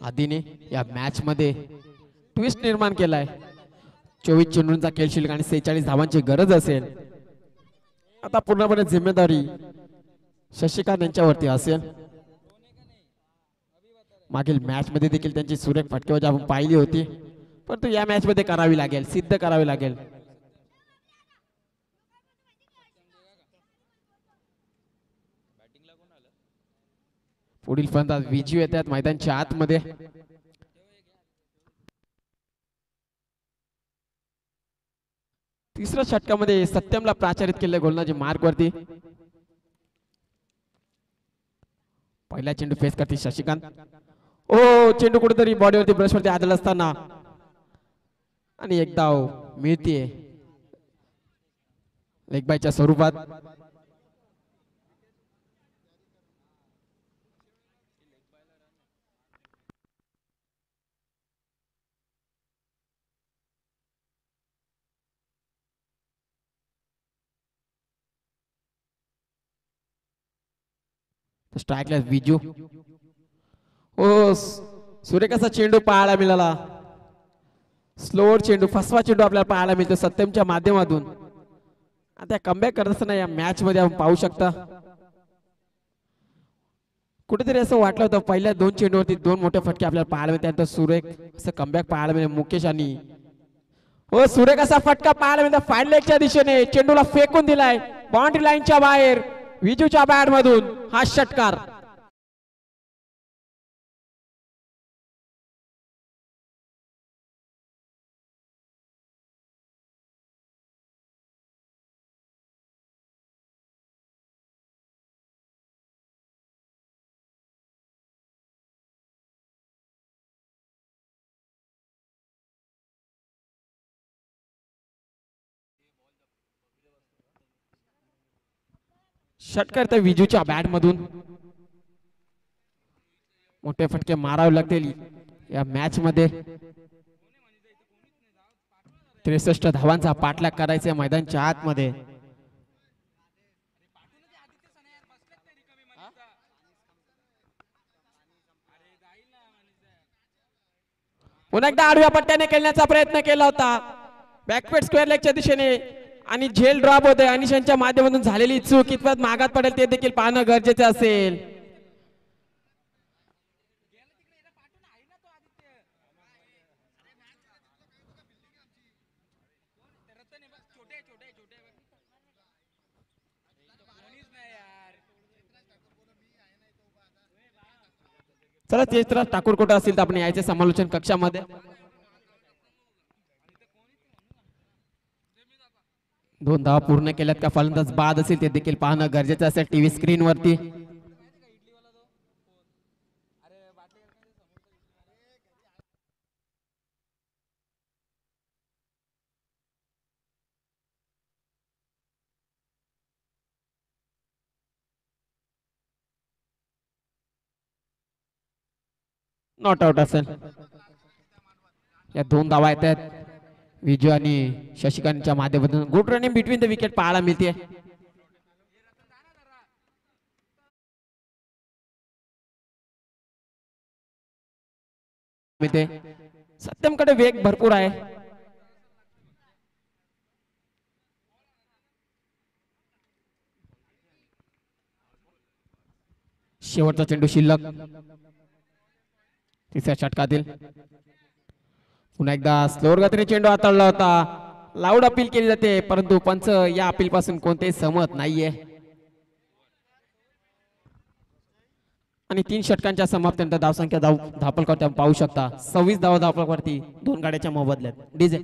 आधीने या मॅच मध्ये ट्विस्ट निर्माण केलाय. 24 चेंडूंचा खेळ शिल्लक आणि 46 धावांची गरज असेल. आता पूर्णपणे जिम्मेदारी शशिकांत यांच्यावरती असेल. मागील मॅच मध्ये देखील त्यांची सुरेख फटकेबाजी आपण पाहिली होती, परंतु या मॅच मध्ये करावी लागेल, सिद्ध करावी लागेल. पुढील फलंदाज विजू येतात मैदानच्या आतमध्ये. तिसऱ्या षटकामध्ये सत्यमला प्राचारित केले गोलंदाजी मार्ग वरती. पहिला चेंडू फेस करते शशिकांत. ओ चेंडू कुठेतरी बॉडीवरती ब्रशवरती आदळ असताना आणि एक धाव मिळते लेग बायच्या स्वरूपात. स्ट्राईकला विजू. ओ सूर्यकाचा चेंडू पाहायला मिळाला. स्लोअर चेंडू, फसवा चेंडू आपल्याला पाहायला मिळतो सत्यमच्या माध्यमातून. आता कमबॅक करत असताना या मॅच मध्ये आपण पाहू शकता कुठेतरी असं वाटलं होतं पहिल्या 2 चेंडूवरती 2 मोठे फटके आपल्याला पाहायला मिळते. त्यानंतर सुरेख असं कमबॅक पाहायला मिळेल मुकेश आणि ओ सुरेख असा फटका पाहायला मिळतो फाईन लेगच्या दिशेने. चेंडूला फेकून दिलाय बाउंड्री लाईनच्या बाहेर. विजूच्या बॅट मधून हा षटकार. षटकार तर विजूच्या बॅट मधून. मोठे फटके मारावे लागतील या मॅच मध्ये. 63 धावांचा पाठलाग करायचा मैदानच्या आतमध्ये. पुन्हा एकदा आडव्या पट्ट्याने खेळण्याचा प्रयत्न केला होता बॅकवर्ड स्क्वेअर लेगच्या दिशेने आणि झेल ड्रॉप होते. अनिशांच्या माध्यमातून झालेली चूक कितपत मागात पडेल ते देखील पाहणं गरजेचे असेल. चला तेच तर ठाकूर कुठं असतील तर आपण यायचे समालोचन कक्षामध्ये. दोन धावा पूर्ण केल्यात का फलंदाज बाद असेल ते देखील पाहणं गरजेचं असेल टीव्ही स्क्रीन वरती. नॉट आउट असेल. या 2 धावा येतात विजू आणि शशिकांतच्या माध्यमातून. Good running between the wicket पाहायला मिळते. सत्यमकडे वेग भरपूर आहे. शेवटचा चेंडू शिल्लक तिसऱ्या षटकातील. पुन्हा एकदा स्लोअर गतीने चेंडू हाताळला होता. लाऊड अपील केली जाते परंतु पंच या अपील पासून कोणतेही सहमत नाहीये. आणि 3 षटकांच्या समाप्तीनंतर धावसंख्या धापलकावरती आपण पाहू शकता 26 धावा धापलकावरती 2 गाड्याच्या मोबदल्यात. डीजे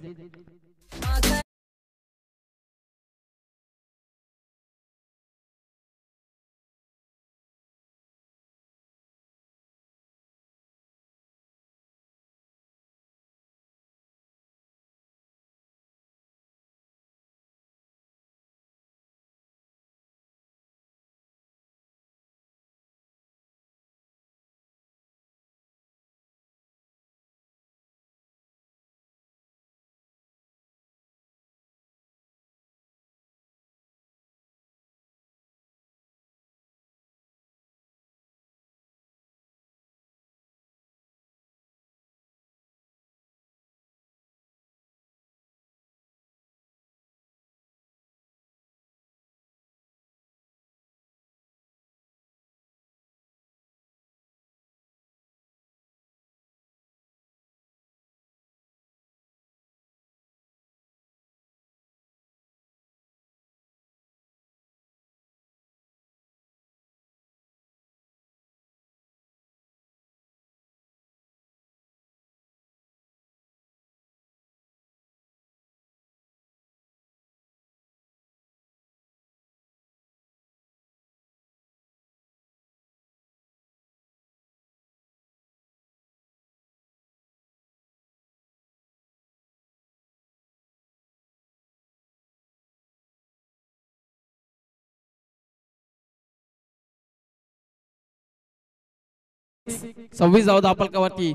26 धावा धावफलकावरती.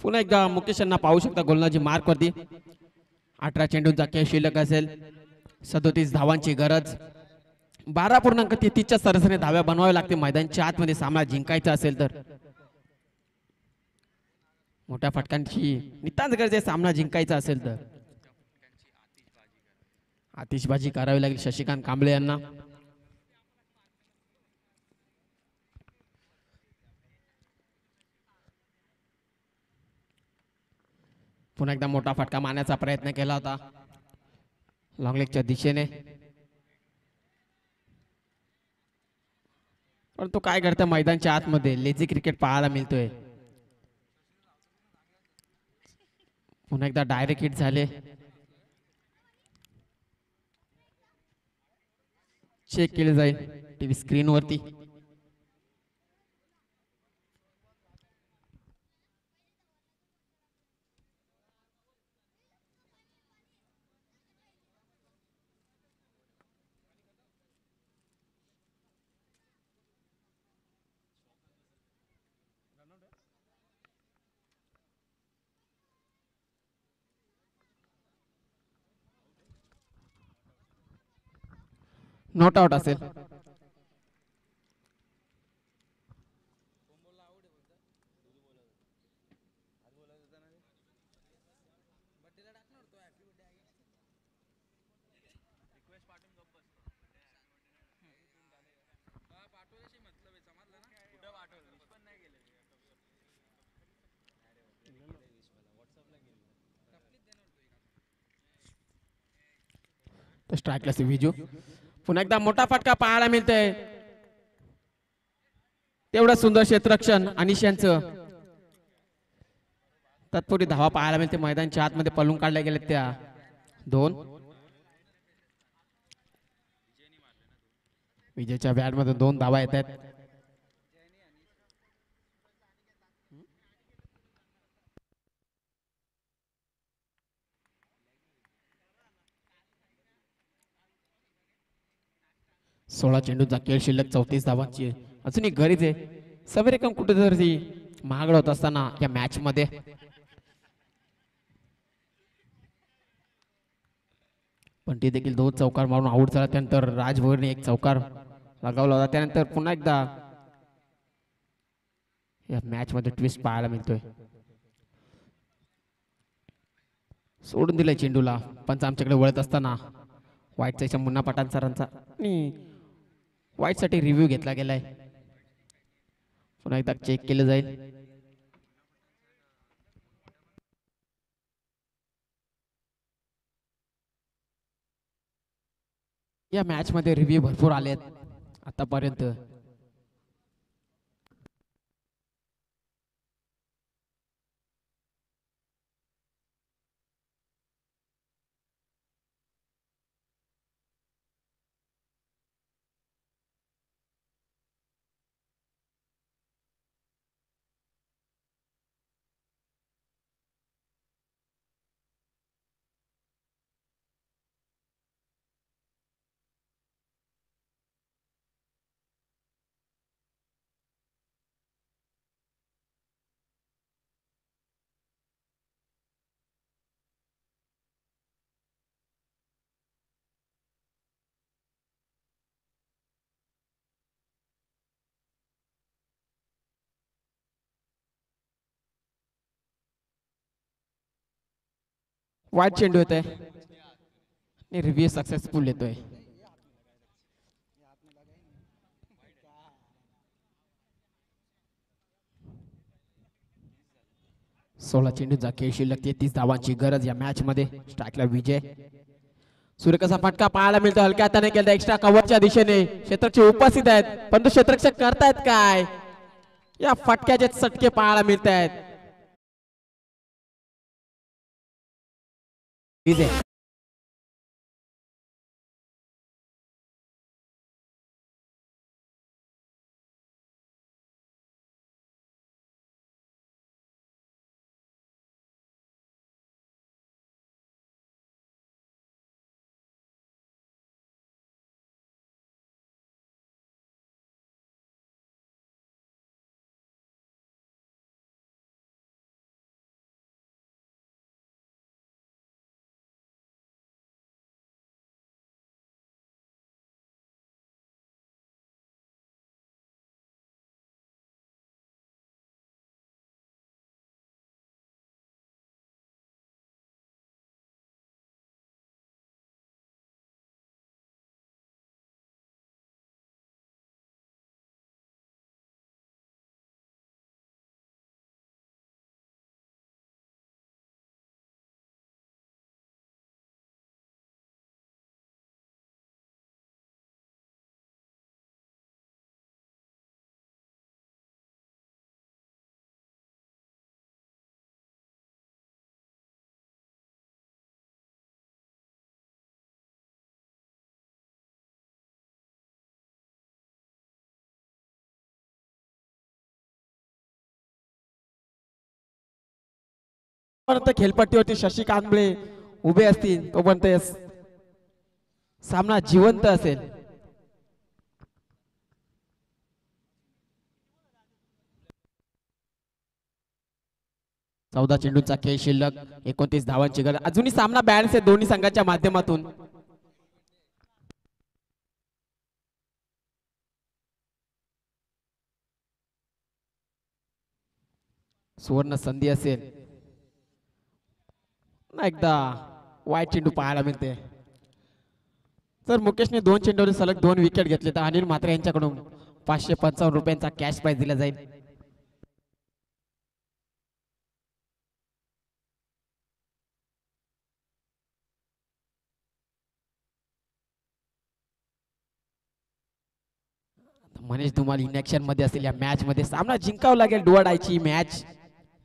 पुन्हा एकदा मुकेश यांना पाहू शकता गोलंदाजी मार्क वरती. 18 चेंडूंचा खेळ शिल्लक असेल. 37 धावांची गरज. 12.33च्या सरासरी धाव्या बनवाव्या लागते मैदानच्या आतमध्ये सामना जिंकायचा असेल तर. मोठ्या फटकांची नितांत गरज आहे सामना जिंकायचा असेल तर. आतिषबाजी करावी लागेल शशिकांत कांबळे यांना. पुन्हा एकदा मोठा फटका मारण्याचा प्रयत्न केला होता लॉंग लेगच्या दिशेने, परंतु काय करतं मैदानच्या आतमध्ये लेझी क्रिकेट पाहायला मिळतोय. पुन्हा एकदा डायरेक्ट हिट झाले. चेक केले जाईल टीव्ही स्क्रीन वरती. नॉट आउट असेल. स्ट्राईकला विजू. पुन्हा एकदा मोठा फटका पाहायला मिळतोय. तेवढं सुंदर क्षेत्ररक्षण अनिश यांचं. तत्पूर्वी धावा पाहायला मिळते मैदानच्या आतमध्ये पळून काढल्या गेल्या त्या 2. विजयच्या बॅट मध्ये 2 धावा येत आहेत. सोळा चेंडूचा खेळ शिल्लक 34 धावांची अजूनही गरज आहे. सवेरेकम कुठेतरी महागड होत असताना या मॅच मध्ये. पण ती देखील 2 चौकार मारून आऊट झाला. त्यानंतर राजभरने 1 चौकार लगावला होता. त्यानंतर पुन्हा एकदा या मॅच मध्ये ट्विस्ट पाहायला मिळतोय. सोडून दिलाय चेंडूला. पंच आमच्याकडे वळत असताना वाईटचा मुन्ना पठाण सरांचा आणि वाईट साठी रिव्ह्यू घेतला गेलाय. पुन्हा एकदा चेक केलं जाईल. या मॅच मध्ये रिव्ह्यू भरपूर आलेत आतापर्यंत. वाईट चेंडू येतोय. रिव्ह्यू सक्सेसफुल येतोय. सोळा चेंडूचा खेळ शिल्लक 33 धावांची गरज या मॅच मध्ये. स्ट्राईकला विजय. सूर्यकसा फटका पाहायला मिळतो. हलक्या हाताने केला एक्स्ट्रा कव्हरच्या दिशेने. क्षेत्ररक्षक उपस्थित आहेत परंतु क्षेत्ररक्षक करतायत काय. या फटक्याचे चटके पाहायला मिळत आहेत. विजय. परंतु खेळपट्टीवरती शशी कांबळे उभे असतील तोपर्यंत सामना जिवंत असेल. चौदा चेंडूचा खेळ शिल्लक 29 धावांची गरज. अजूनही सामना बॅलन्स आहे दोन्ही संघाच्या माध्यमातून. सुवर्ण संधी असेल ना एकदा वाईट चेंडू पाहायला मिळते. तर मुकेशने 2 चेंडूवर सलग 2 विकेट घेतले तर अनिल म्हात्रे यांच्याकडून 555 रुपयांचा कॅश प्राइज दिला जाईल. मनीष धुमाल इनॅक्शन मध्ये असेल या मॅच मध्ये. सामना जिंकावं लागेल. डुआडायची मॅच.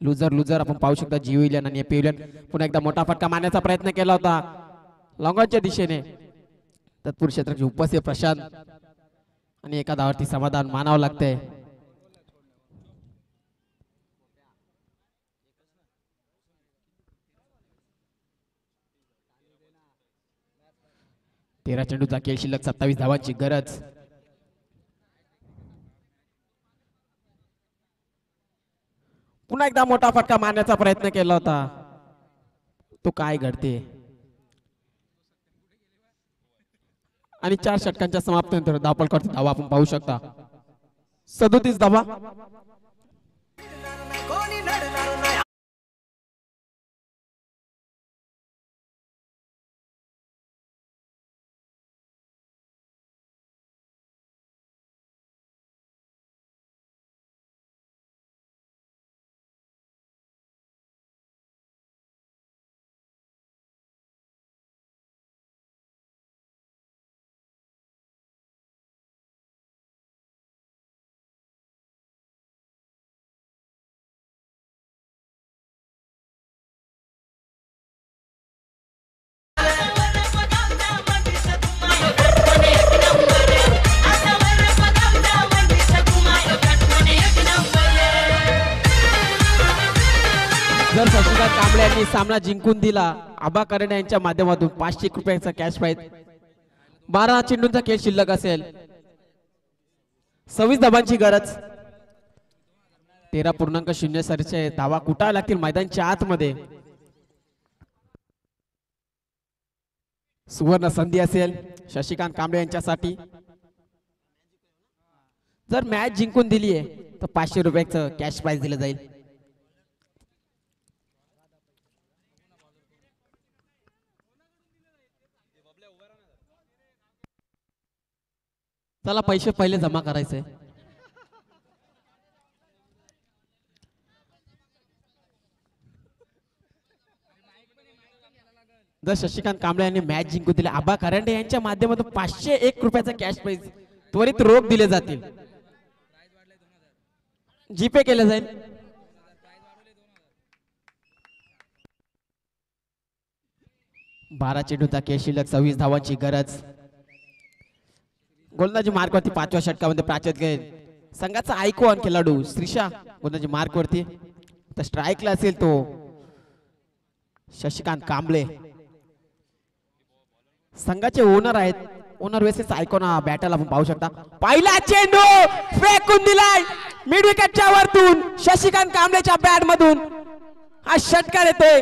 लुजर लुजर आपण पाहू शकता. जीव इलन आणि पेविलियन पुन्हा एकदा मोठा फटका मारण्याचा प्रयत्न केला होता लॉंगॉनच्या दिशेने. तत्पुरुष क्षेत्राची उपस्थित प्रशांत आणि एका धावावरती समाधान मानावं लागतंय. तेरा चेंडूचा खेळ शिल्लक 27 धावांची गरज. पुन्हा एकदा मोठा फटका मारण्याचा प्रयत्न केला होता. तो काय घडते आणि 4 षटकांच्या समाप्तीनंतर धावफलकावरती धावा आपण पाहू शकता. 37 धावा. जर शशिकांत कांबळे यांनी सामना जिंकून दिला आबा करंडे यांच्या माध्यमातून 500 रुपयांचा कॅश प्राइज. 12 चेंडूंचा खेळ शिल्लक असेल. 26 धावांची गरज. 13.0 सरचे धावा कुठा लागतील मैदानच्या आतमध्ये. सुवर्ण संधी असेल शशिकांत कांबळे यांच्यासाठी. जर मॅच जिंकून दिली आहे तर 500 रुपयाचं कॅश प्राइज दिलं जाईल. चला पैसे पहिले जमा करायचे. जर शशिकांत कांबळे यांनी मॅच जिंकून दिली आबा करंडे यांच्या माध्यमातून 501 रुपयाचा कॅश प्राइज त्वरित रोख दिले जातील. जीपे केले जाईल. बारा चेंडूचा खेळ शिल्लक 26 धावांची गरज. गोलंदाजी मार्कवरती 5व्या षटकामध्ये प्राचीत गेल संघाचा आयकॉन खेळाडू श्रीशा गोलंदाजी मार्कवरती. तर स्ट्राईकला असेल तो शशिकांत कांबळे. संघाचे ओनर आहेत. ओनर वेसेस आयकॉन बॅटल आपण पाहू शकता. पहिला चेंडू फेकून दिलाय मिड विकेटच्या वरतून शशिकांत कांबळेच्या बॅट मधून. हा षटकार येतोय.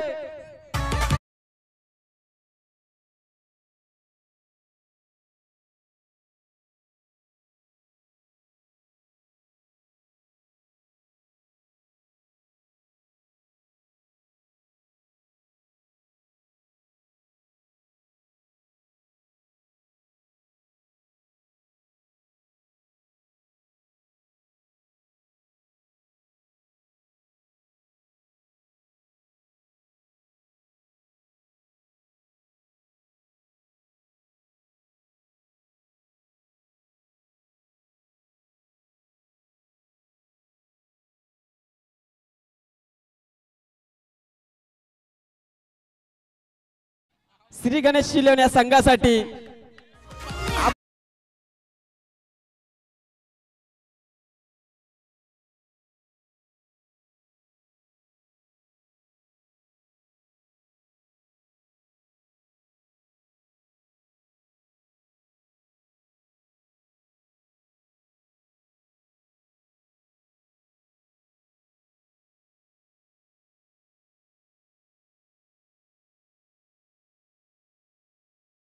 श्री गणेश शिलवण या संघासाठी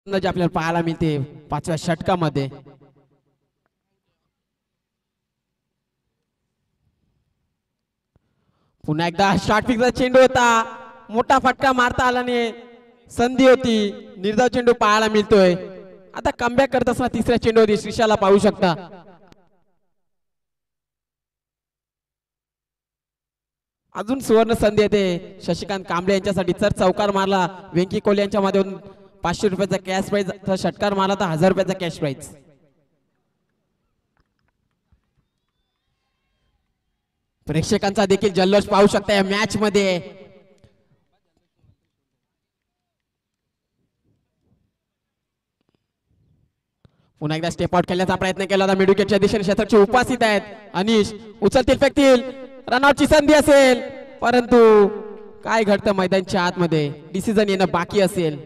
जे आपल्याला पाहायला मिळते 5व्या षटकामध्ये. पुन्हा एकदा शॉर्ट पिचचा चेंडू होता, मोठा फटका मारता आला नाही, संधी होती, निर्धाव चेंडू पाहायला मिळतोय. आता कमबॅक करत असताना तिसऱ्या चेंडूवरती श्रीशाला पाहू शकता. अजून सुवर्ण संधी येते शशिकांत कांबळे यांच्यासाठी. जर चौकार मारला वेंकी कोहली यांच्या माध्यमातून 500 रुपयाचा कॅश प्राइज, तर षटकार मारला तर 1000 रुपयाचा कॅश प्राइज. प्रेक्षकांचा देखील जल्लोष पाहू शकता या मॅच मध्ये. पुन्हा एकदा स्टेप आउट खेळण्याचा प्रयत्न केला होता. मिडविकेटच्या दिशेने क्षेत्राचे उपस्थित आहेत. अनिश उचलतील, फेकतील, रनआउटची संधी असेल, परंतु काय घडतं मैदानच्या आतमध्ये, डिसिजन येणं बाकी असेल.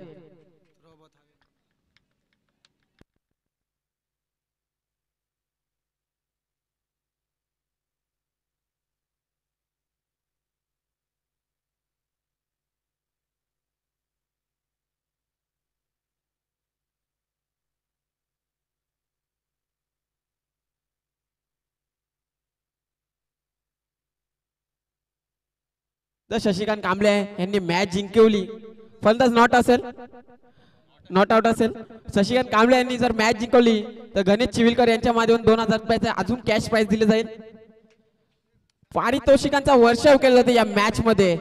तर शशिकांत कांबळे यांनी मॅच जिंकवली, फलंदाज नॉट असेल, नॉट आउट असेल. शशिकांत कांबळे यांनी जर मॅच जिंकवली तर गणेश चिविलकर यांच्या माध्यमातून 2000 रुपयाचे अजून कॅश प्राइज दिले जाईल. पारितोषिकांचा वर्षाव केला जाते या मॅच मध्ये.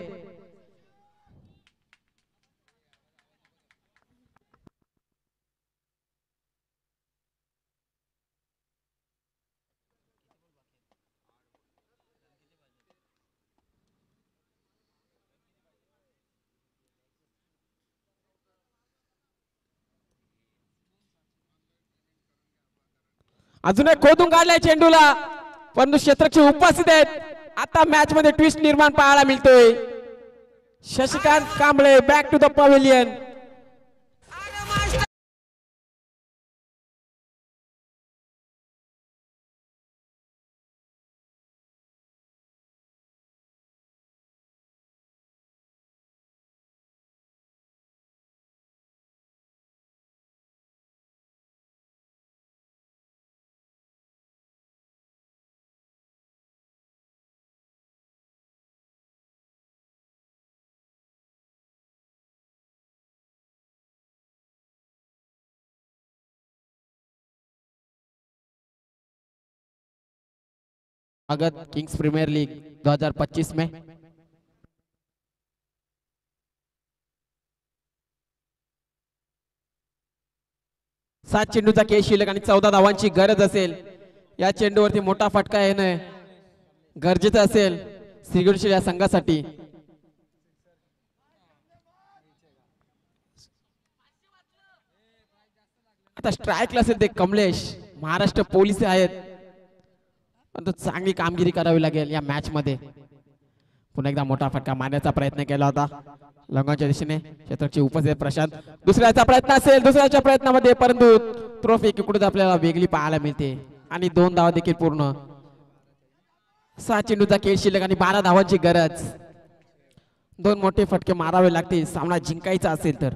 अजून एक खोदून काढलाय चेंडूला, परंतु क्षेत्ररक्षक उपस्थित आहेत. आता मॅच मध्ये ट्विस्ट निर्माण पाहायला मिळतोय. Shashikant Kamble back to the pavilion. स्वागत किंग्स प्रीमियर लीग 2025 में. सात चेंडूचा खेळ शिल्लक आणि 14 धावांची गरज असेल. या चेंडूवरती मोठा फटका येणं गरजेचं असेल श्रीगोंदा या संघासाठी. आता स्ट्राईकला असेल ते कमलेश, महाराष्ट्र पोलीस आहेत, पण चांगली कामगिरी करावी लागेल या मॅच मध्ये. पुन्हा एकदा मोठा फटका मारण्याचा प्रयत्न केला होता लंगाच्या दिशेने क्षेत्राची उपस्थित प्रशांत. दुसऱ्याचा प्रयत्न असेल, दुसऱ्याच्या प्रयत्नामध्ये, परंतु ट्रॉफी इकडून आपल्याला वेगळी पाहायला मिळते आणि 2 धावा देखील पूर्ण. 6 चेंडूचा खेळ शिल्लक आणि 12 धावांची गरज. 2 मोठे फटके मारावे लागतील सामना जिंकायचा असेल तर.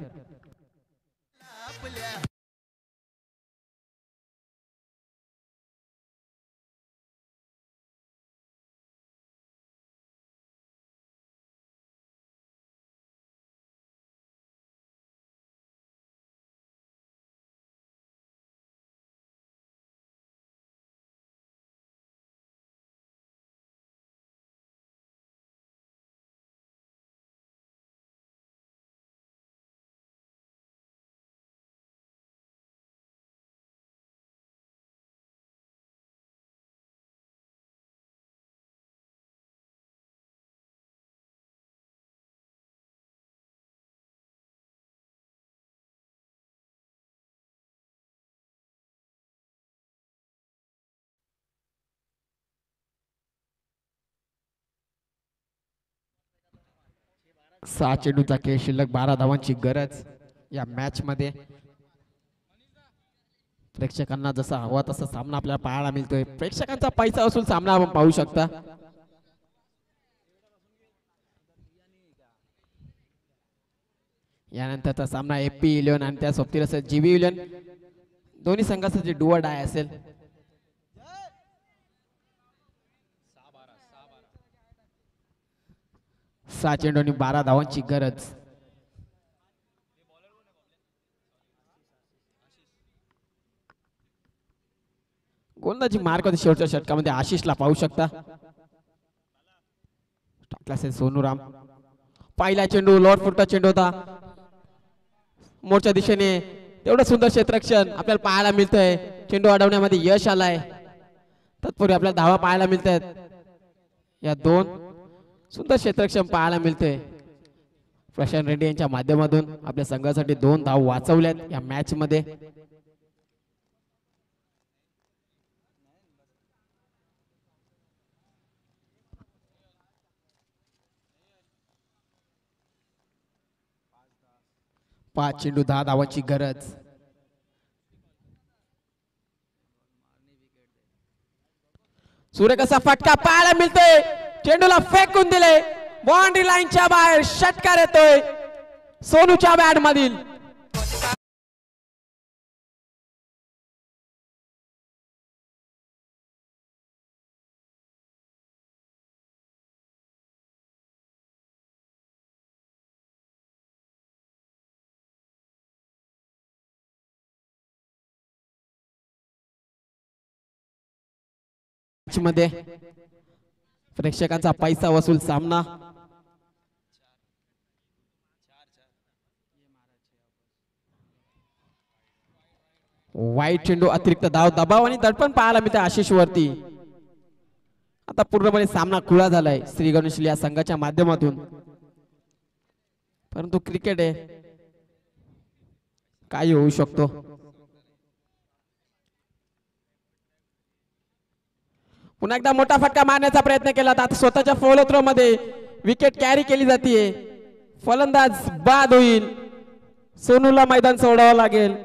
सहा चेंडूचा खेळ शिल्लक 12 धावांची गरज या मॅच मध्ये. प्रेक्षकांना जसा हवा तसा सामना आपल्याला पाहायला मिळतोय. प्रेक्षकांचा पैसा वसूल सामना आपण पाहू शकता. यानंतरचा सामना AP11 आणि त्या सोबतीला असेल GB11. दोन्ही संघाचा जे डुआ डाय असेल. 6 चेंडू आणि 12 धावांची गरज. गोलंदाजी मार्क होते शेवटच्या षटकामध्ये. आशिषला पाहू शकता. टाकला असेल सोनूराम. पहिला चेंडू लॉर्ड फुटचा चेंडू होता. मोरच्या दिशेने तेवढं सुंदर क्षेत्ररक्षण आपल्याला पाहायला मिळतंय. चेंडू अडवण्यामध्ये यश आलाय. तत्पूर्वी आपल्याला धावा पाहायला मिळत आहेत. या दोन सुंदर क्षेत्ररक्षण पाहायला मिळतंय. प्रशांत रेड्डी यांच्या माध्यमातून आपल्या संघासाठी 2 धाव वाचवल्यात या मॅच मध्ये. पाच चेंडू 10 धावांची गरज. सूर्य कसा फटका पाहायला मिळतोय. चेंडूला फेकून दिले. बाउंड्री लाईनच्या बाहेर षटकार येतोय सोनूच्या बॅट मधील. मध्ये प्रेक्षकांचा पैसा वसूल सामना. वाईट चेंडू अतिरिक्त धाव दबाव आणि दडपण पाहायला मिळते आशिष वरती. आता पूर्णपणे सामना खुला झालाय श्री गणेश या संघाच्या माध्यमातून. परंतु क्रिकेट आहे, काही होऊ शकतो. पुन्हा एकदा मोठा फटका मारण्याचा प्रयत्न केला. आता स्वतःच्या फॉलो थ्रो मध्ये विकेट कॅरी केली जाते. फलंदाज बाद होईल. सोनूला मैदान सोडावं लागेल.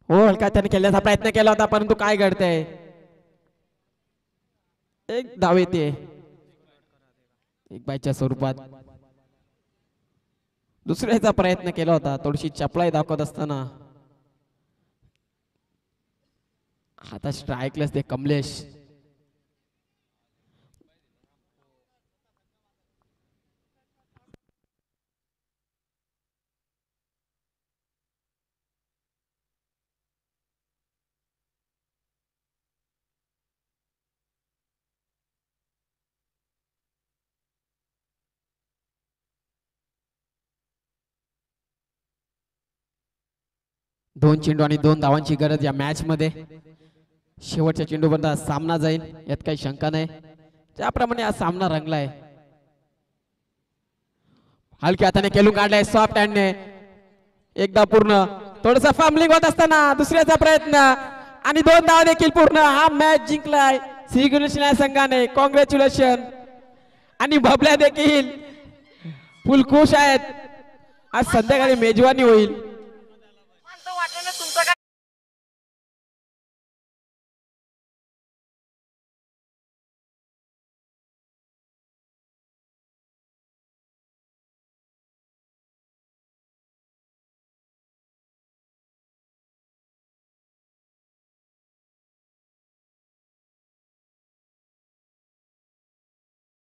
हो, हलका त्याने खेळण्याचा प्रयत्न केला होता, परंतु काय घडतंय. एक धाव येते एक बायच्या स्वरूपात. दुसऱ्याचा प्रयत्न केला होता. थोडीशी चपळाई दाखवत असताना आता स्ट्राईकलेस ते कमलेश. दोन चेंडू आणि 2 धावांची गरज या मॅच मध्ये. शेवटच्या चेंडूपर्यंत सामना जाईल यात काही शंका नाही. ज्याप्रमाणे हा सामना रंगलाय. हलक्या हाताने खेळून काढलाय सॉफ्ट हँडने. एकदा पूर्ण थोडस फॅमलिंग होत असताना दुसऱ्याचा प्रयत्न आणि 2 धावा देखील पूर्ण. हा मॅच जिंकलाय श्री गणेश संघाने. कॉंग्रॅच्युलेशन. आणि बबल्या देखील फुल खुश आहेत. आज संध्याकाळी मेजवानी होईल.